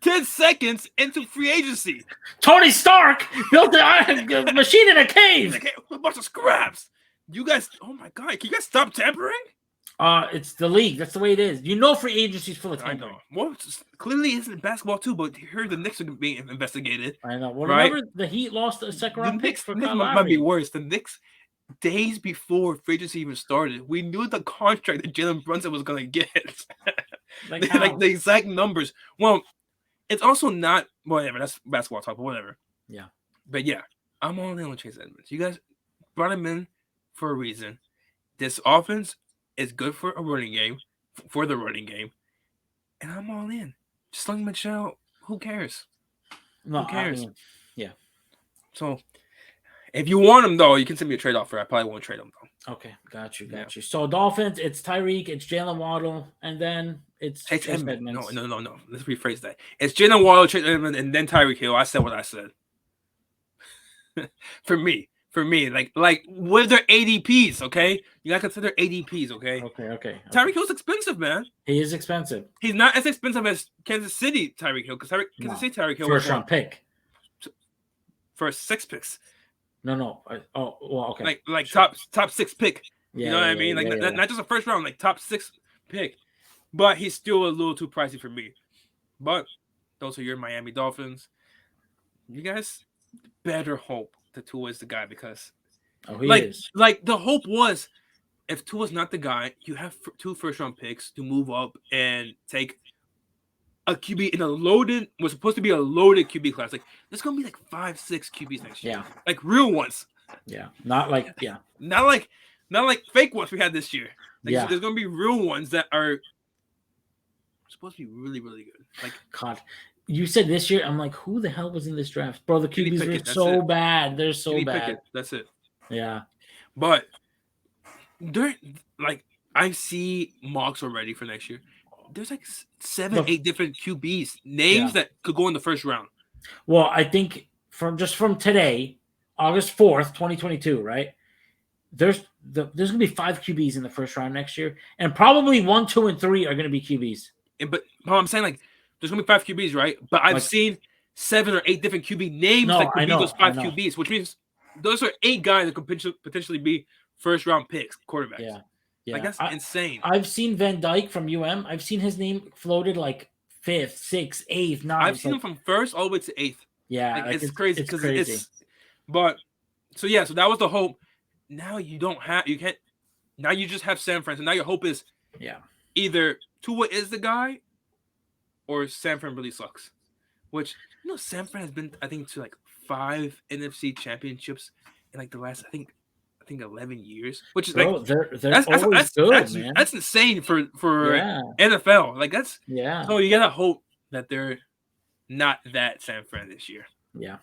10 seconds into free agency. Tony Stark built a machine in a cave. A bunch of scraps. You guys, oh my God, can you guys stop tampering? It's the league. That's the way it is. You know, free agency's full of tampering. I know. Well, clearly it isn't in basketball too, but here the Knicks are being investigated. I know. Well, remember the Heat lost a second round pick for Kyle Lowry. Might be worse. The Knicks, days before free agency even started, we knew the contract that Jalen Brunson was going to get. like the exact numbers. Well, it's also not whatever. That's basketball talk, but whatever. Yeah. But yeah, I'm all in on Chase Edmonds. You guys brought him in for a reason. This offense is good for a running game, for the running game, and I'm all in. Sling Michelle, who cares? No, who cares? I mean, yeah. So, if you want him though, you can send me a trade offer. I probably won't trade him though. Okay, got you. So Dolphins, it's Tyreek, it's Jalen Waddle, and then it's Chase Edmonds. No. Let's rephrase that. It's Jalen Waddle, Chase Edmonds, and then Tyreek Hill. I said what I said. For me, like with their ADPs, okay? You gotta consider ADPs, okay? Okay. Tyreek Hill's expensive, man. He is expensive. He's not as expensive as Kansas City Tyreek Hill, because Kansas City Tyreek Hill first round pick. First 6 picks. No. Okay. Like sure. top 6 pick. Yeah, you know what I mean? Like not just a first round, like top 6 pick. But he's still a little too pricey for me. But those are your Miami Dolphins. You guys better hope that Tua is the guy, because he is. Like the hope was, if Tua's not the guy, you have 2 first round picks to move up and take a QB in was supposed to be a loaded QB class. Like there's gonna be like 5-6 QBs next year. Yeah. Like real ones. Yeah. Not like not like fake ones we had this year. Like, yeah. There's gonna be real ones that are supposed to be really, really good. Like God. You said this year, I'm like, who the hell was in this draft? Bro, the QBs are so bad. They're so bad. That's it. Yeah. But I see mocks already for next year. There's like 7-8 different QBs names that could go in the first round. Well, I think from today, August 4th, 2022, right? There's gonna be 5 QBs in the first round next year, and probably 1, 2, and 3 are gonna be QBs. But I'm saying, like, there's gonna be 5 QBs, right? But I've seen 7 or 8 different QB names that could be those 5 QBs, which means those are 8 guys that could potentially be first round picks, quarterbacks. Yeah. Like that's insane. I've seen Van Dyke from UM. I've seen his name floated like 5th, 6th, 8th, 9th. I've seen him from 1st all the way to 8th. Yeah, like, it's crazy because it's. But so that was the hope. Now you can't. Now you just have San Fran. So now your hope is either Tua is the guy, or San Fran really sucks. Which San Fran has been, I think, to like 5 NFC championships in like the last I think 11 years, which is that's good, man. That's insane for NFL. Like that's So you gotta hope that they're not that San Fran this year. Yeah.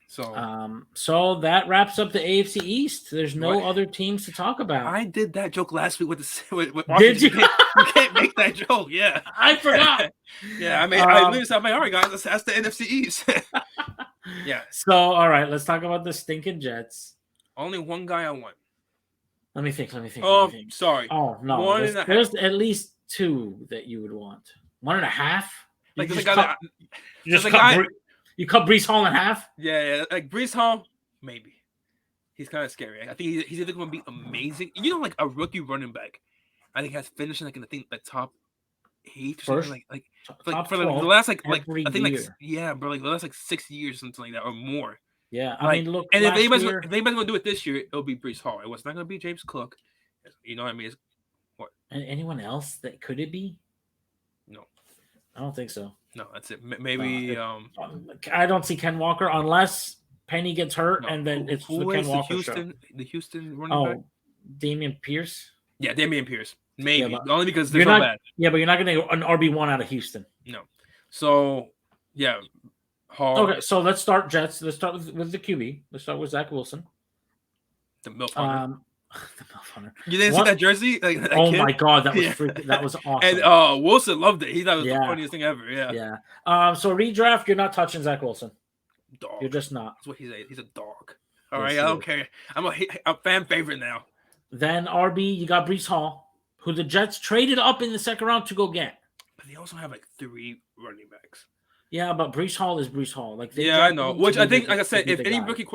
So that wraps up the AFC East. There's no other teams to talk about. I did that joke last week with Washington. Did you? You can't make that joke. Yeah, I forgot. I mean, I literally said, all right, guys, that's the NFC East. Yeah. So, all right, let's talk about the stinking Jets. Only one guy I want. Let me think. Oh, sorry. Oh, no. There's at least 2 that you would want. 1.5? Like there's a guy you cut Breece Hall in half? Yeah. Like Breece Hall, maybe. He's kind of scary. I think he's either going to be amazing. Like a rookie running back. I think has finished like in the top 8 or something like for the last like I think bro, like the last like 6 years, something like that or more. Yeah, I mean, look. And if anybody's gonna do it this year, it'll be Breece Hall. It was not gonna be James Cook. You know what I mean? What? And anyone else that could it be? No, I don't think so. No, that's it. Maybe. I don't see Ken Walker unless Penny gets hurt, and then it's the Ken Walker show. The Houston running back. Damian Pierce. Yeah, Damian Pierce. Maybe only because they're so bad. Yeah, but you're not going to get an RB1 out of Houston. No. So Hall. Okay, so let's start Jets. Let's start with the QB. Let's start with Zach Wilson. The MILF Hunter. The MILF Hunter. You didn't see that jersey? That kid? My God, that was freaking, that was awesome. And Wilson loved it. He thought it was the funniest thing ever. Yeah. Yeah. So redraft, you're not touching Zach Wilson. Dog. You're just not. That's what he's a. He's a dog. All right, I don't care. I'm a fan favorite now. Then RB, you got Breece Hall, who the Jets traded up in the second round to go get. But they also have like 3 running backs. Yeah, but Breece Hall is Breece Hall. Like I know. Which I think, like I said, if any rookie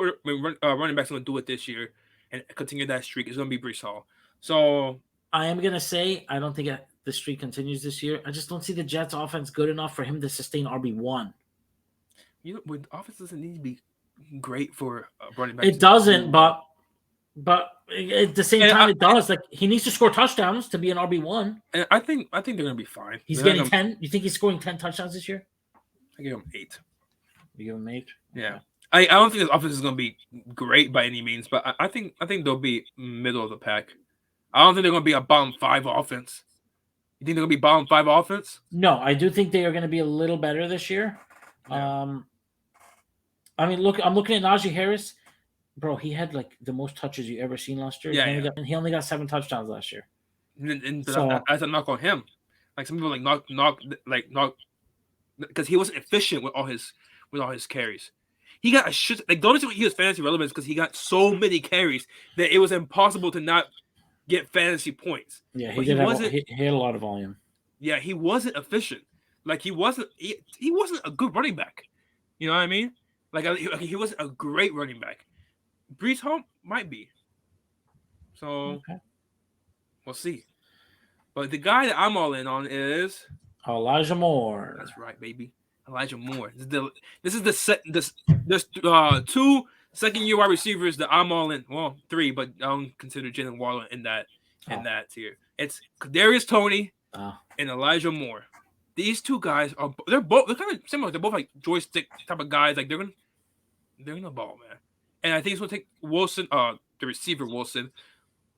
running back's going to do it this year and continue that streak, it's going to be Breece Hall. So I am going to say I don't think the streak continues this year. I just don't see the Jets' offense good enough for him to sustain RB1. Offense doesn't need to be great for running back. It doesn't, but at the same time, it does. Like he needs to score touchdowns to be an RB1. And I think they're going to be fine. He's getting 10. You think he's scoring 10 touchdowns this year? I give him 8. You give him 8? Yeah. I don't think this offense is going to be great by any means, but I think they'll be middle of the pack. I don't think they're going to be a bottom 5 offense. You think they're going to be bottom 5 offense? No, I do think they are going to be a little better this year. Yeah. I mean, look, I'm looking at Najee Harris. Bro, he had like the most touches you ever seen last year. Yeah, he only got 7 touchdowns last year. And that's a knock on him. Like some people knock because he wasn't efficient with all his carries. He got a shit. Like the only reason he was fantasy relevant is because he got so many carries that it was impossible to not get fantasy points. Yeah, he had a lot of volume. Yeah, he wasn't efficient. Like he wasn't a good running back. You know what I mean? Like he wasn't a great running back. Brees Hall might be. So we'll see. But the guy that I'm all in on is Elijah Moore. That's right, baby. Elijah Moore. There's 2 second-year wide receivers that I'm all in. Well, 3, but I don't consider Jalen Waddle in that tier. It's Kadarius Toney and Elijah Moore. These 2 guys they're kind of similar. They're both like joystick type of guys. Like they're gonna ball, man. And I think it's gonna take Wilson, the receiver Wilson,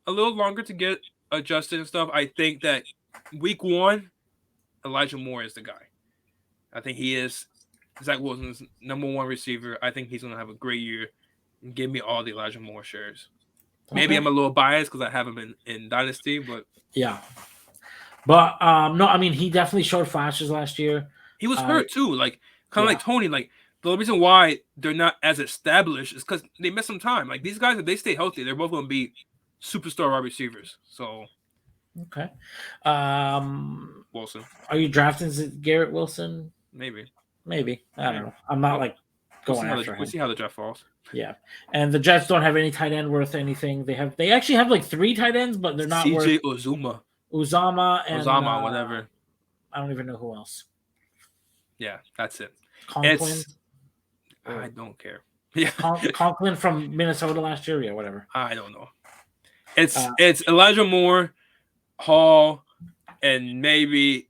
a little longer to get adjusted and stuff. I think that week 1, Elijah Moore is the guy. I think he is Zach Wilson's number 1 receiver. I think he's going to have a great year and give me all the Elijah Moore shares. Maybe I'm a little biased because I have him in Dynasty, but yeah. But no, I mean he definitely showed flashes last year. He was hurt too, like kind of like Tony. Like the reason why they're not as established is because they missed some time. Like these guys, if they stay healthy, they're both going to be superstar wide receivers. So. Okay. Wilson. Are you drafting Garrett Wilson? Maybe. I don't know. I'm not like going after him. We'll see how the draft falls. Yeah. And the Jets don't have any tight end worth anything. They actually have like 3 tight ends, but they're not worth CJ Uzama and whatever. I don't even know who else. Yeah, that's it. Conklin. I don't care. Yeah. Conklin from Minnesota last year. Yeah, whatever. I don't know. It's Elijah Moore, Hall, and maybe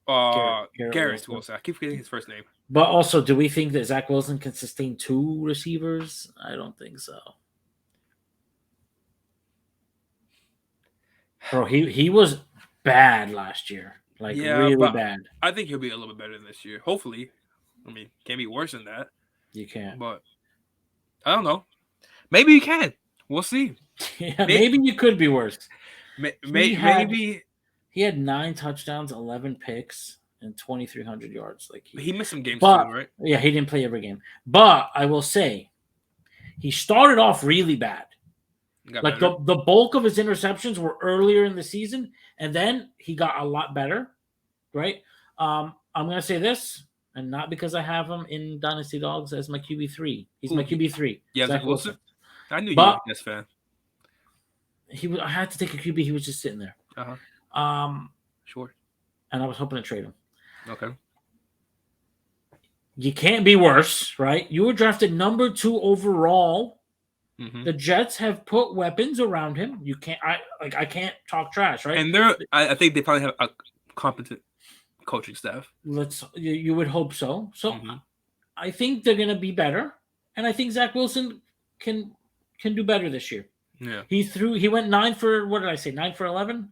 Garrett Wilson. I keep forgetting his first name. But also, do we think that Zach Wilson can sustain 2 receivers? I don't think so. Bro, he was bad last year. Like really bad. I think he'll be a little bit better this year. Hopefully. I mean, can't be worse than that. You can't. But I don't know. Maybe you can. We'll see. Yeah, maybe you could be worse. Maybe he had 9 touchdowns, 11 picks, and 2,300 yards. Like he missed some games too, right? Yeah, he didn't play every game. But I will say, he started off really bad. Like the bulk of his interceptions were earlier in the season, and then he got a lot better. Right? I'm gonna say this, and not because I have him in Dynasty Dogs as my QB3. He's my QB3. Yeah, Zach Wilson. I knew you were a Jets fan. I had to take a QB. He was just sitting there. Sure. And I was hoping to trade him. Okay. You can't be worse, right? You were drafted number 2 overall. Mm-hmm. The Jets have put weapons around him. You can't. I can't talk trash, right? And I think they probably have a competent coaching staff. You would hope so. So I think they're going to be better, and I think Zach Wilson can do better this year. Yeah. He went 9 for, what did I say? 9 for 11.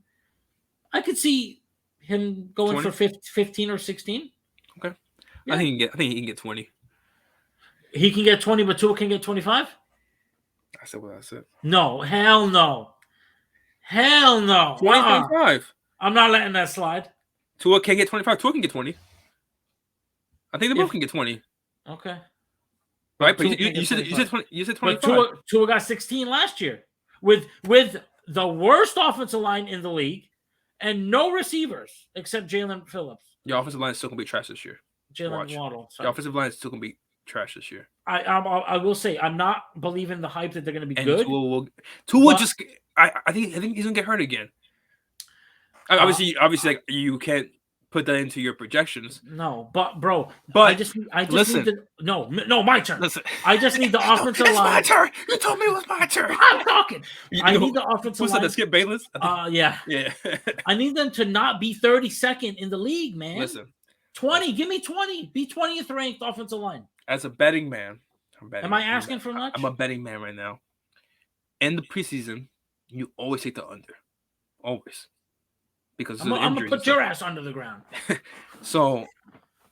I could see him going 20? For 15 or 16. Okay. Yeah. I think he can get 20. He can get 20, but Tua can get 25? I said what I said. No, hell no. Hell no. 25. I'm not letting that slide. Tua can get 25. Tua can get 20. I think they both can get 20. Okay. Right, but you said 20. You said 25. But Tua got 16 last year with the worst offensive line in the league and no receivers except Jalen Phillips. Your offensive line is still gonna be trash this year. Jalen Waddle. Your offensive line is still gonna be trash this year. I will say I'm not believing the hype that they're gonna be good. Tua just I think he's gonna get hurt again. Obviously, like you can't put that into your projections. No, but bro, I just listen. My turn. Listen, I just need the offensive line. My turn. You told me it was my turn. I'm talking. I need the offensive line. Who said Skip Bayless? Yeah. I need them to not be 32nd in the league, man. Listen, 20. Give me 20. Be 20th ranked offensive line. As a betting man, Am I asking for much? I'm a betting man right now. In the preseason, you always take the under. Always. Because I'm going to put your ass under the ground. So,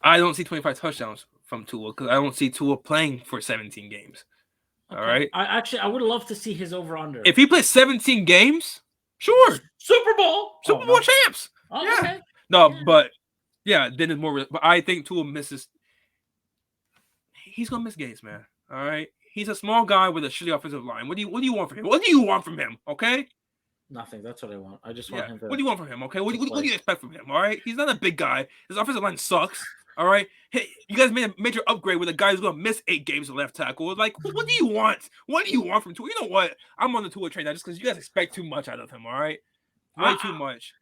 I don't see 25 touchdowns from Tua because I don't see Tua playing for 17 games. Okay. All right? I would love to see his over-under. If he plays 17 games, sure. Super Bowl champs. Oh, yeah. Okay. No, yeah. But, then it's more. But I think Tua misses. He's going to miss games, man. All right? He's a small guy with a shitty offensive line. What do you want from him? What do you want from him? Okay? Nothing. That's what I want. I just want him to. What do you want from him? Okay? What do you expect from him? All right? He's not a big guy. His offensive line sucks. All right? Hey, you guys made a major upgrade with a guy who's going to miss 8 games at left tackle. Like, what do you want? What do you want from Tua? You know what? I'm on the Tua train now just because you guys expect too much out of him. All right? Way too much.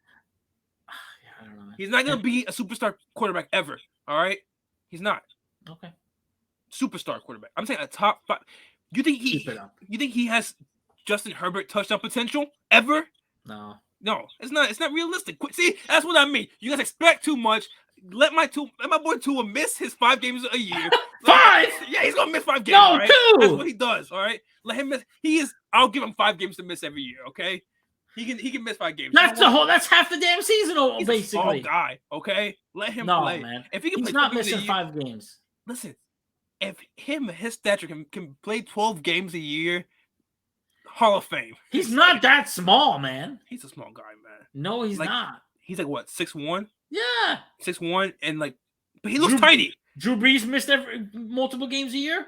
I don't know. He's not going to be a superstar quarterback ever. All right? He's not. Okay. Superstar quarterback. I'm saying a top 5. You think he has Justin Herbert touchdown potential ever? No, it's not. It's not realistic. See, that's what I mean. You guys expect too much. Let my boy Tua miss his 5 games a year. 5? Yeah, he's gonna miss 5 games. No, right? 2. That's what he does. All right, let him miss. I'll give him 5 games to miss every year. Okay, he can miss 5 games. That's half the damn season. He's basically, a small guy. Okay, let him play. Man. If he can he's play not missing 5 games. Listen, if his stature can play 12 games a year. Hall of Fame. He's not that small, man. He's a small guy, man. No, he's not. He's like what, 6'1"? Yeah. 6'1", and but he looks tiny. Drew Brees missed multiple games a year.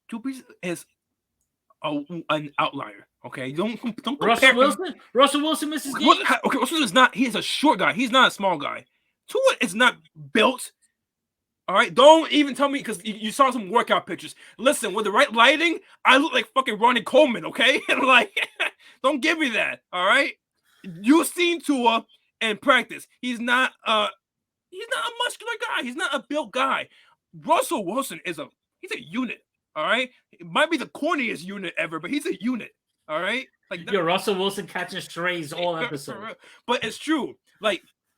Drew Brees is an outlier. Okay, don't compare Russell Wilson. Russell Wilson misses games. Okay, Russell is not. He is a short guy. He's not a small guy. Tua is not built. All right, don't even tell me because you saw some workout pictures. Listen, with the right lighting, I look like fucking Ronnie Coleman, okay? And don't give me that. All right, you've seen Tua in practice. He's not a muscular guy. He's not a built guy. Russell Wilson he's a unit. All right, it might be the corniest unit ever, but he's a unit. All right, Russell Wilson catching strays all episode. But it's true.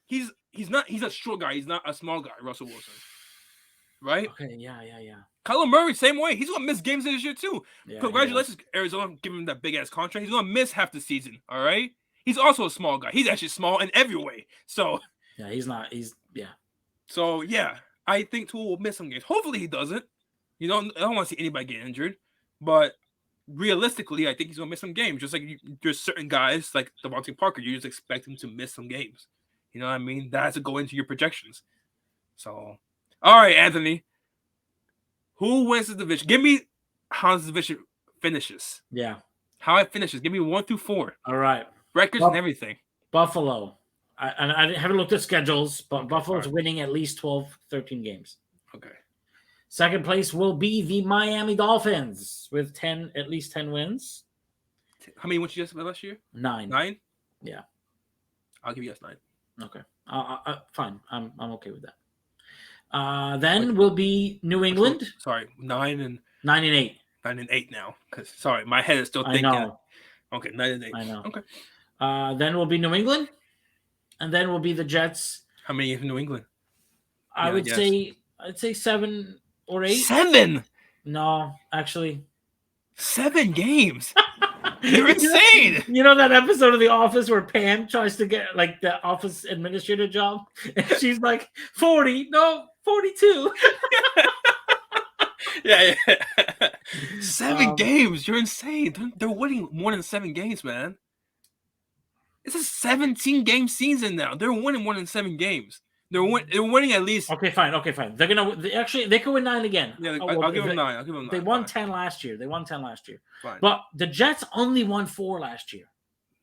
He's a short guy. He's not a small guy. Russell Wilson. Right? Okay, yeah. Kyler Murray, same way. He's going to miss games this year, too. Yeah, congratulations, Arizona, giving him that big-ass contract. He's going to miss half the season, all right? He's also a small guy. He's actually small in every way. So... Yeah, he's not. So, yeah, I think Tua will miss some games. Hopefully he doesn't. I don't want to see anybody get injured. But realistically, I think he's going to miss some games. Just like there's certain guys, like Devontae Parker, you just expect him to miss some games. You know what I mean? That has to go into your projections. So... All right, Anthony. Who wins the division? Give me how this division finishes. Yeah. How it finishes. Give me 1 through 4. All right. Records and everything. Buffalo. I haven't looked at schedules, but Buffalo's winning at least 12, 13 games. Okay. Second place will be the Miami Dolphins with at least 10 wins. How many wins you just last year? 9. 9? Yeah. I'll give you guys 9. Okay. Fine. I'm okay with that. Then will be New England. Sorry, 9 and 8. 9 and 8 now. Because my head is still thinking. I know. Okay, 9 and 8. I know. Okay. Then will be New England, and then will be the Jets. How many in New England? I'd say 7 or 8. 7? No, actually. 7 games. You're insane. You know that episode of The Office where Pam tries to get the office administrator job, and she's like 40, no, 42. Yeah. 7 games. You're insane. They're winning more than 7 games, man. It's a 17-game season now. They're winning more than 7 games. They're winning at least. Okay, fine. They could win 9 again. Yeah, I'll give them 9. They won 10 last year. Fine. But the Jets only won 4 last year.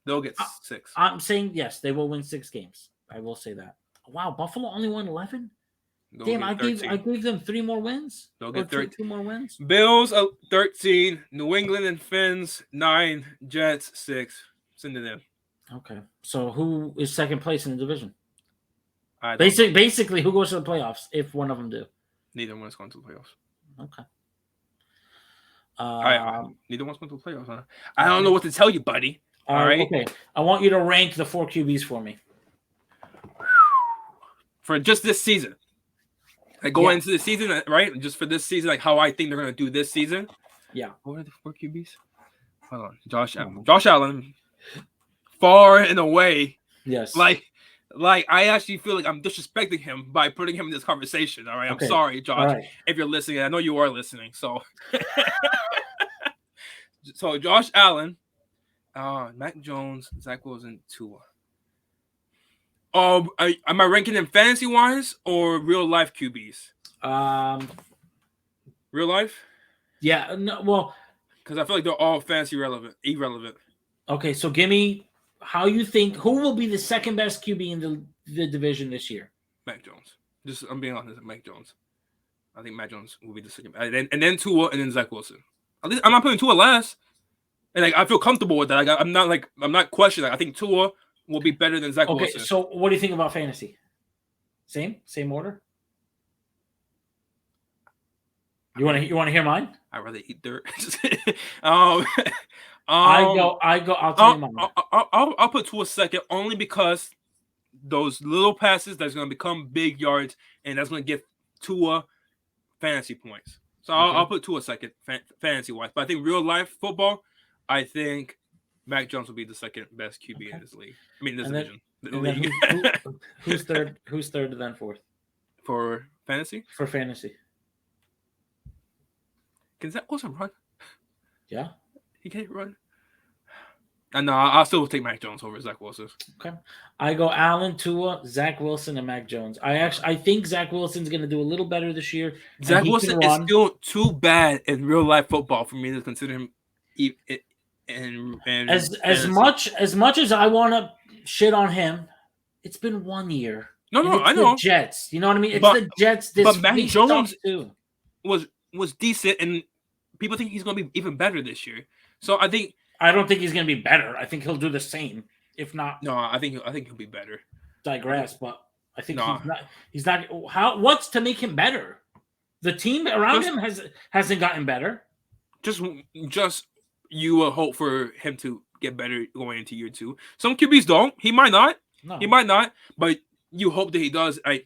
They'll get 6. I'm saying yes, they will win 6 games. I will say that. Wow, Buffalo only won 11. Damn, I gave them 3 more wins. They'll get 13. 2 more wins. Bills 13. New England and Finns 9. Jets 6. Send it in. Okay, so who is second place in the division? Basically, who goes to the playoffs if one of them do? Neither one's going to the playoffs. Okay. Neither one's going to the playoffs. Huh? I don't know what to tell you, buddy. All right. Okay. I want you to rank the 4 QBs for me. For just this season. Like going into the season, right? Just for this season, like how I think they're gonna do this season. Yeah. What are the 4 QBs? Hold on, Josh Allen. Josh Allen, far and away. Yes. Like I actually feel like I'm disrespecting him by putting him in this conversation. All right, I'm sorry, Josh, if you're listening. I know you are listening. So, so Josh Allen, Mac Jones, Zach Wilson, Tua. Am I ranking them fantasy wise or real life QBs? Real life. Yeah. No. Well, because I feel like they're all fantasy irrelevant. Okay, so give me how you think who will be the second best QB in the division this year. Mac Jones. I'm being honest. Mac Jones. I think Mac Jones will be the second, and then Tua, and then Zach Wilson. At least I'm not putting Tua last, and I feel comfortable with that. I'm not questioning. I think Tua will be better than Zach Wilson. Okay, so what do you think about fantasy? Same order. You want to hear mine? I'd rather eat dirt. I'll tell you mine. I'll put Tua second only because those little passes that's going to become big yards, and that's going to get Tua fantasy points. So I'll put Tua second fantasy wise. But I think real life football, I think Mac Jones will be the second best QB in this league. I mean, this division. Who's third? Who's third and then fourth? For fantasy? For fantasy. Can Zach Wilson run? Yeah. He can't run. No, I'll still take Mac Jones over Zach Wilson. Okay. I go Allen, Tua, Zach Wilson, and Mac Jones. I think Zach Wilson's going to do a little better this year. Zach Wilson is still too bad in real life football for me to consider him. As much as I want to shit on him, it's been 1 year. No, I know. The Jets, you know what I mean? It's the Jets. But Mac Jones was decent, and people think he's going to be even better this year. So I don't think he's going to be better. I think he'll do the same, if not. No, I think he'll be better. Digress, but I think he's not. How? What's to make him better? The team around him hasn't gotten better. Just you will hope for him to get better going into year 2. Some QBs don't. He might not. No. He might not. But you hope that he does. I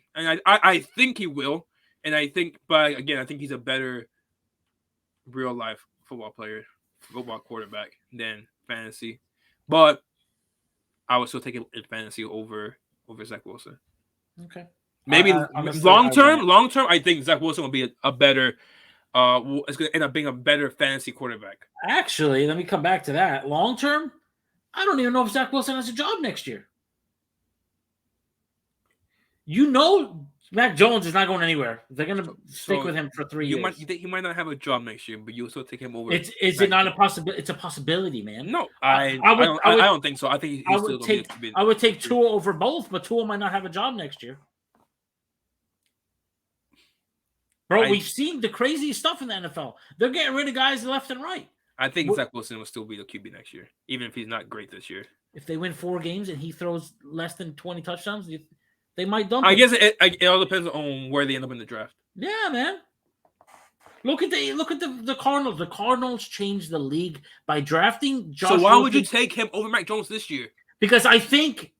think he will. And I think, but again, I think he's a better real life football quarterback than fantasy. But I would still take it in fantasy over Zach Wilson. Okay. Maybe long term, I think Zach Wilson will be a better. It's going to end up being a better fantasy quarterback. Actually, let me come back to that. Long term, I don't even know if Zach Wilson has a job next year. Mac Jones is not going anywhere. They're going to stick with him for 3 years. He might not have a job next year, but you'll still take him over. Is it not a possibility? It's a possibility, man. No, I don't think so. I think he's still going to be. I would take Tua over both, but Tua might not have a job next year. Bro, we've seen the crazy stuff in the NFL. They're getting rid of guys left and right. I think Zach Wilson will still be the QB next year, even if he's not great this year. If they win 4 games and he throws less than 20 touchdowns, they might dump him. I guess it all depends on where they end up in the draft. Yeah, man. Look at the Cardinals. The Cardinals changed the league by drafting Josh. So why would you take him over Mac Jones this year? Because I think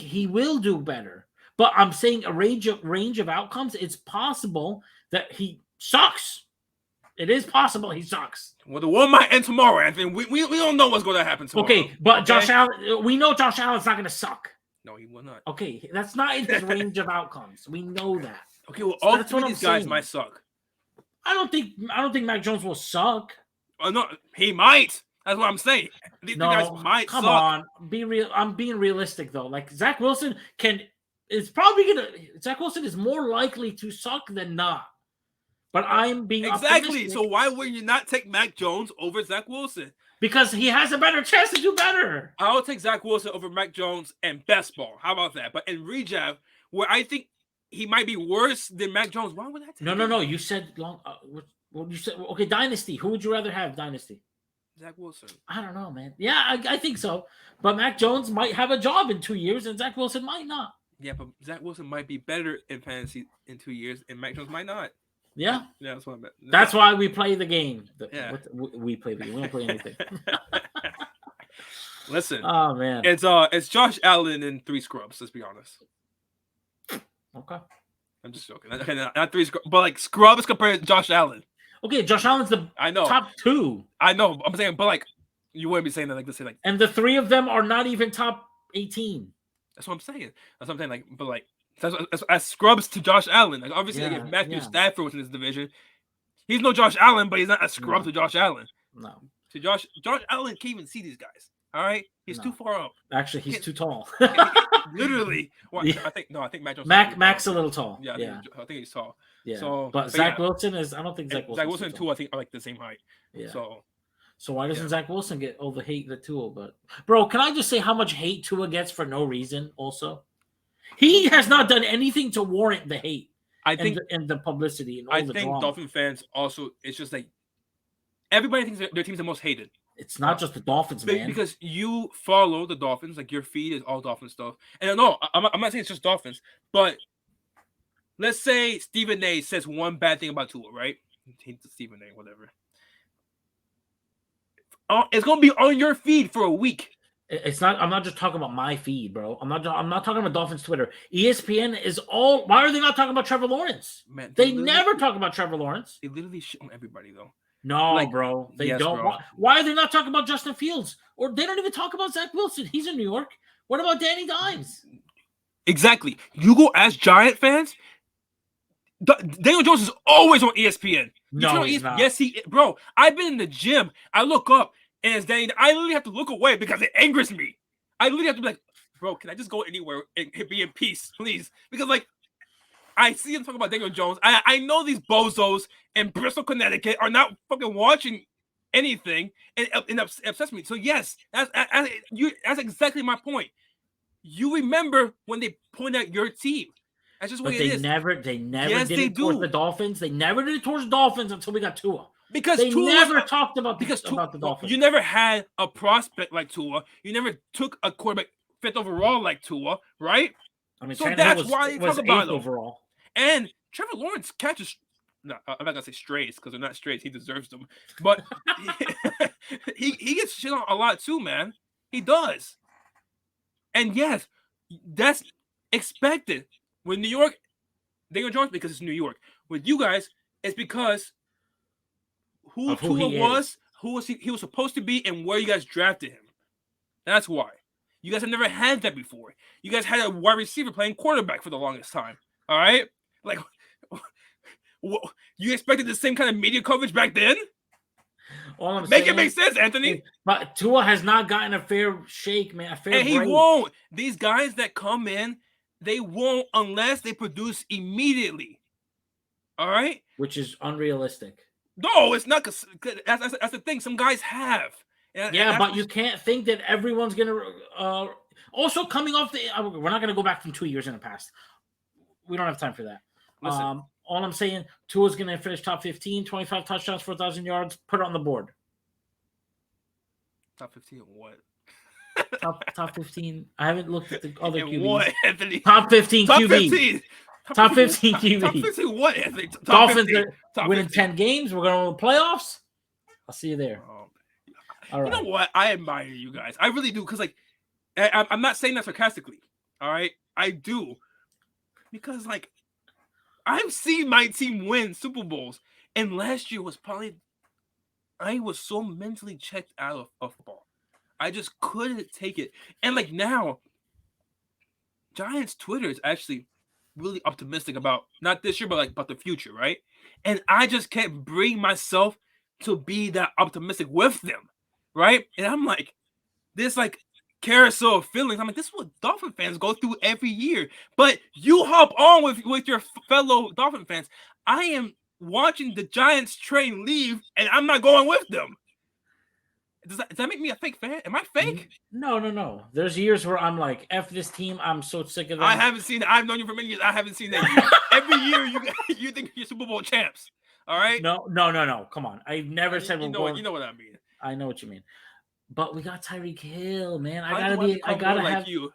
he will do better. But I'm saying a range of outcomes. It's possible that he sucks. It is possible he sucks. Well, the world might end tomorrow, Anthony. We don't know what's going to happen tomorrow. Okay, but Josh Allen, we know Josh Allen's not going to suck. No, he will not. Okay, that's not in his range of outcomes. We know that. Okay, well, all three of these guys might suck. I don't think Mac Jones will suck. No, he might. That's what I'm saying. These guys might come suck. on, be real. I'm being realistic though. Like Zach Wilson Zach Wilson is more likely to suck than not. But I'm being exactly. So why would you not take Mac Jones over Zach Wilson? Because he has a better chance to do better. I'll take Zach Wilson over Mac Jones and best ball. How about that? But in rejab, where I think he might be worse than Mac Jones, why would I take him? No. You said long. What you said? Okay, dynasty. Who would you rather have? Dynasty. Zach Wilson. I don't know, man. Yeah, I think so. But Mac Jones might have a job in 2 years, and Zach Wilson might not. Yeah, but Zach Wilson might be better in fantasy in 2 years, and Mac Jones might not. Yeah, that's what I meant. That's why we play the game. We play the game. We don't play anything. Listen. Oh man, it's Josh Allen and 3 scrubs. Let's be honest. Okay. I'm just joking. Okay, not 3 scrubs, but like scrubs compared to Josh Allen. Okay, Josh Allen's the top 2. I know. I'm saying, but like, you wouldn't be saying that like this. Like, and the 3 of them are not even top 18. That's what I'm saying. That's what I'm saying. Like, but like, as scrubs to Josh Allen. Like, obviously, like, if Matthew Stafford was in this division, he's no Josh Allen, but he's not a scrub to Josh Allen. No. To Josh Allen can't even see these guys. All right, he's too far up. Actually, he's too tall. Literally. Well, I think Mac Jones. Mac's a little tall. Yeah, I think he's tall. Yeah. So, but Zach Wilson is. I don't think Zach Wilson and Tua, I think, are like the same height. Yeah. So why doesn't Zach Wilson get all the hate that Tua? But bro, can I just say how much hate Tua gets for no reason? Also, he has not done anything to warrant the hate. I think and the publicity and all the think drama. Dolphin fans also. It's just like everybody thinks their team's the most hated. It's not just the Dolphins, man. Because you follow the Dolphins, like your feed is all Dolphin stuff. And no, I'm not saying it's just Dolphins, but let's say Stephen A says one bad thing about Tua, right? Stephen A, whatever. It's gonna be on your feed for a week. It's not. I'm not just talking about my feed, bro. I'm not talking about Dolphins Twitter. ESPN is all. Why are they not talking about Trevor Lawrence? Man, they never talk about Trevor Lawrence. They literally shit on everybody, though. No, bro. They don't. Bro. Why are they not talking about Justin Fields? Or they don't even talk about Zach Wilson. He's in New York. What about Danny Dimes? Exactly. You go ask Giant fans. Daniel Jones is always on ESPN. No, he's not. Yes, bro. I've been in the gym. I look up and it's Danny. I literally have to look away because it angers me. I literally have to be like, bro, can I just go anywhere and be in peace, please? Because like, I see him talk about Daniel Jones. I know these bozos in Bristol, Connecticut are not fucking watching anything and upsets me. So yes, that's exactly my point. You remember when they point out your team. That's just what it is. They never did it towards the Dolphins. They never did it towards the Dolphins until we got Tua. Because they Tua never talked about the Dolphins. You never had a prospect like Tua. You never took a quarterback 5th overall like Tua, right? I mean, so that's why they talk about it overall. And Trevor Lawrence catches. No, I'm not gonna say strays because they're not strays. He deserves them, but he gets shit on a lot too, man. He does. And yes, that's expected. With New York, Daniel Jones, because it's New York. With you guys, it's because who Tua was, he was supposed to be, and where you guys drafted him. That's why. You guys have never had that before. You guys had a wide receiver playing quarterback for the longest time. All right? Like, you expected the same kind of media coverage back then? Make it make sense, Anthony. But Tua has not gotten a fair shake, man. A fair break. He won't. These guys that come in, they won't unless they produce immediately. All right? Which is unrealistic. No, it's not. That's the thing. Some guys have. But you can't think that everyone's going to... also, coming off the... we're not going to go back from 2 years in the past. We don't have time for that. All I'm saying, Tua's going to finish top 15, 25 touchdowns, 4,000 yards. Put it on the board. Top 15 what? Top 15. I haven't looked at the other QBs. What, Anthony? Top 15 QB. 15. Top 15 QB. Top 15 what, Anthony? Dolphins are winning 10 games. We're going to the playoffs. I'll see you there. All right. You know what? I admire you guys. I really do. Because, like, I'm not saying that sarcastically. All right? I do. Because, like, I've seen my team win Super Bowls. And last year was probably... I was so mentally checked out of football. I just couldn't take it. And, like, now, Giants Twitter is actually really optimistic about, not this year, but, like, about the future, right? And I just can't bring myself to be that optimistic with them, right? And I'm like, this, like, carousel of feelings. I'm like, this is what Dolphin fans go through every year. But you hop on with your fellow Dolphin fans. I am watching the Giants train leave, and I'm not going with them. Does that make me a fake fan? Am I fake? No. There's years where I'm like, F this team. I'm so sick of them. I haven't seen it. I've known you for many years. I haven't seen that year. Every year you think you're Super Bowl champs. All right? No. Come on. I've never said you know what I mean. I know what you mean. But we got Tyreek Hill, man. I gotta have you.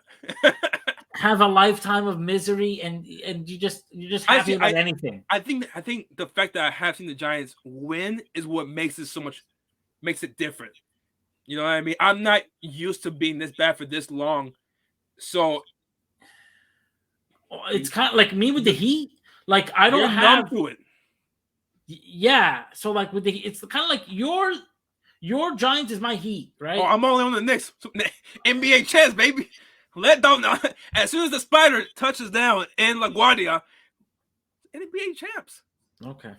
Have a lifetime of misery, and you just happy about anything. I think the fact that I have seen the Giants win is what makes it different. You know what I mean? I'm not used to being this bad for this long. So it's kind of like me with the Heat. Like I don't have to it. Yeah, so like with it's kind of like your Giants is my Heat, right? Oh, I'm only on the Knicks. NBA champs, baby. Let them know. As soon as the spider touches down in LaGuardia, NBA champs. Okay.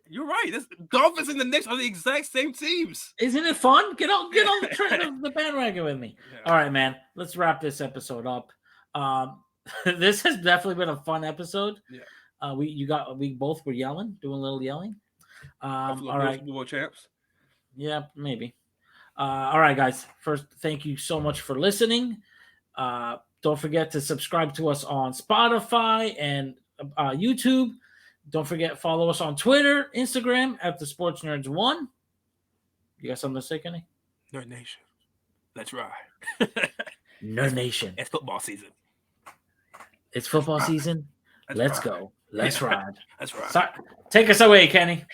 You're right. This Dolphins and the Knicks are the exact same teams. Isn't it fun? Get on the bandwagon with me. Yeah. All right, man. Let's wrap this episode up. This has definitely been a fun episode. Yeah. We both were yelling, doing a little yelling. All right. Super Bowl champs. Yeah, maybe. All right, guys. First, thank you so much for listening. Don't forget to subscribe to us on Spotify and YouTube. Don't forget, follow us on Twitter, Instagram at the Sports Nerds 1. You got something to say, Kenny? Nerd Nation. Let's ride. Nerd Nation. It's football season. It's football season. Let's go. Let's ride. Let's ride. Sorry. Take us away, Kenny.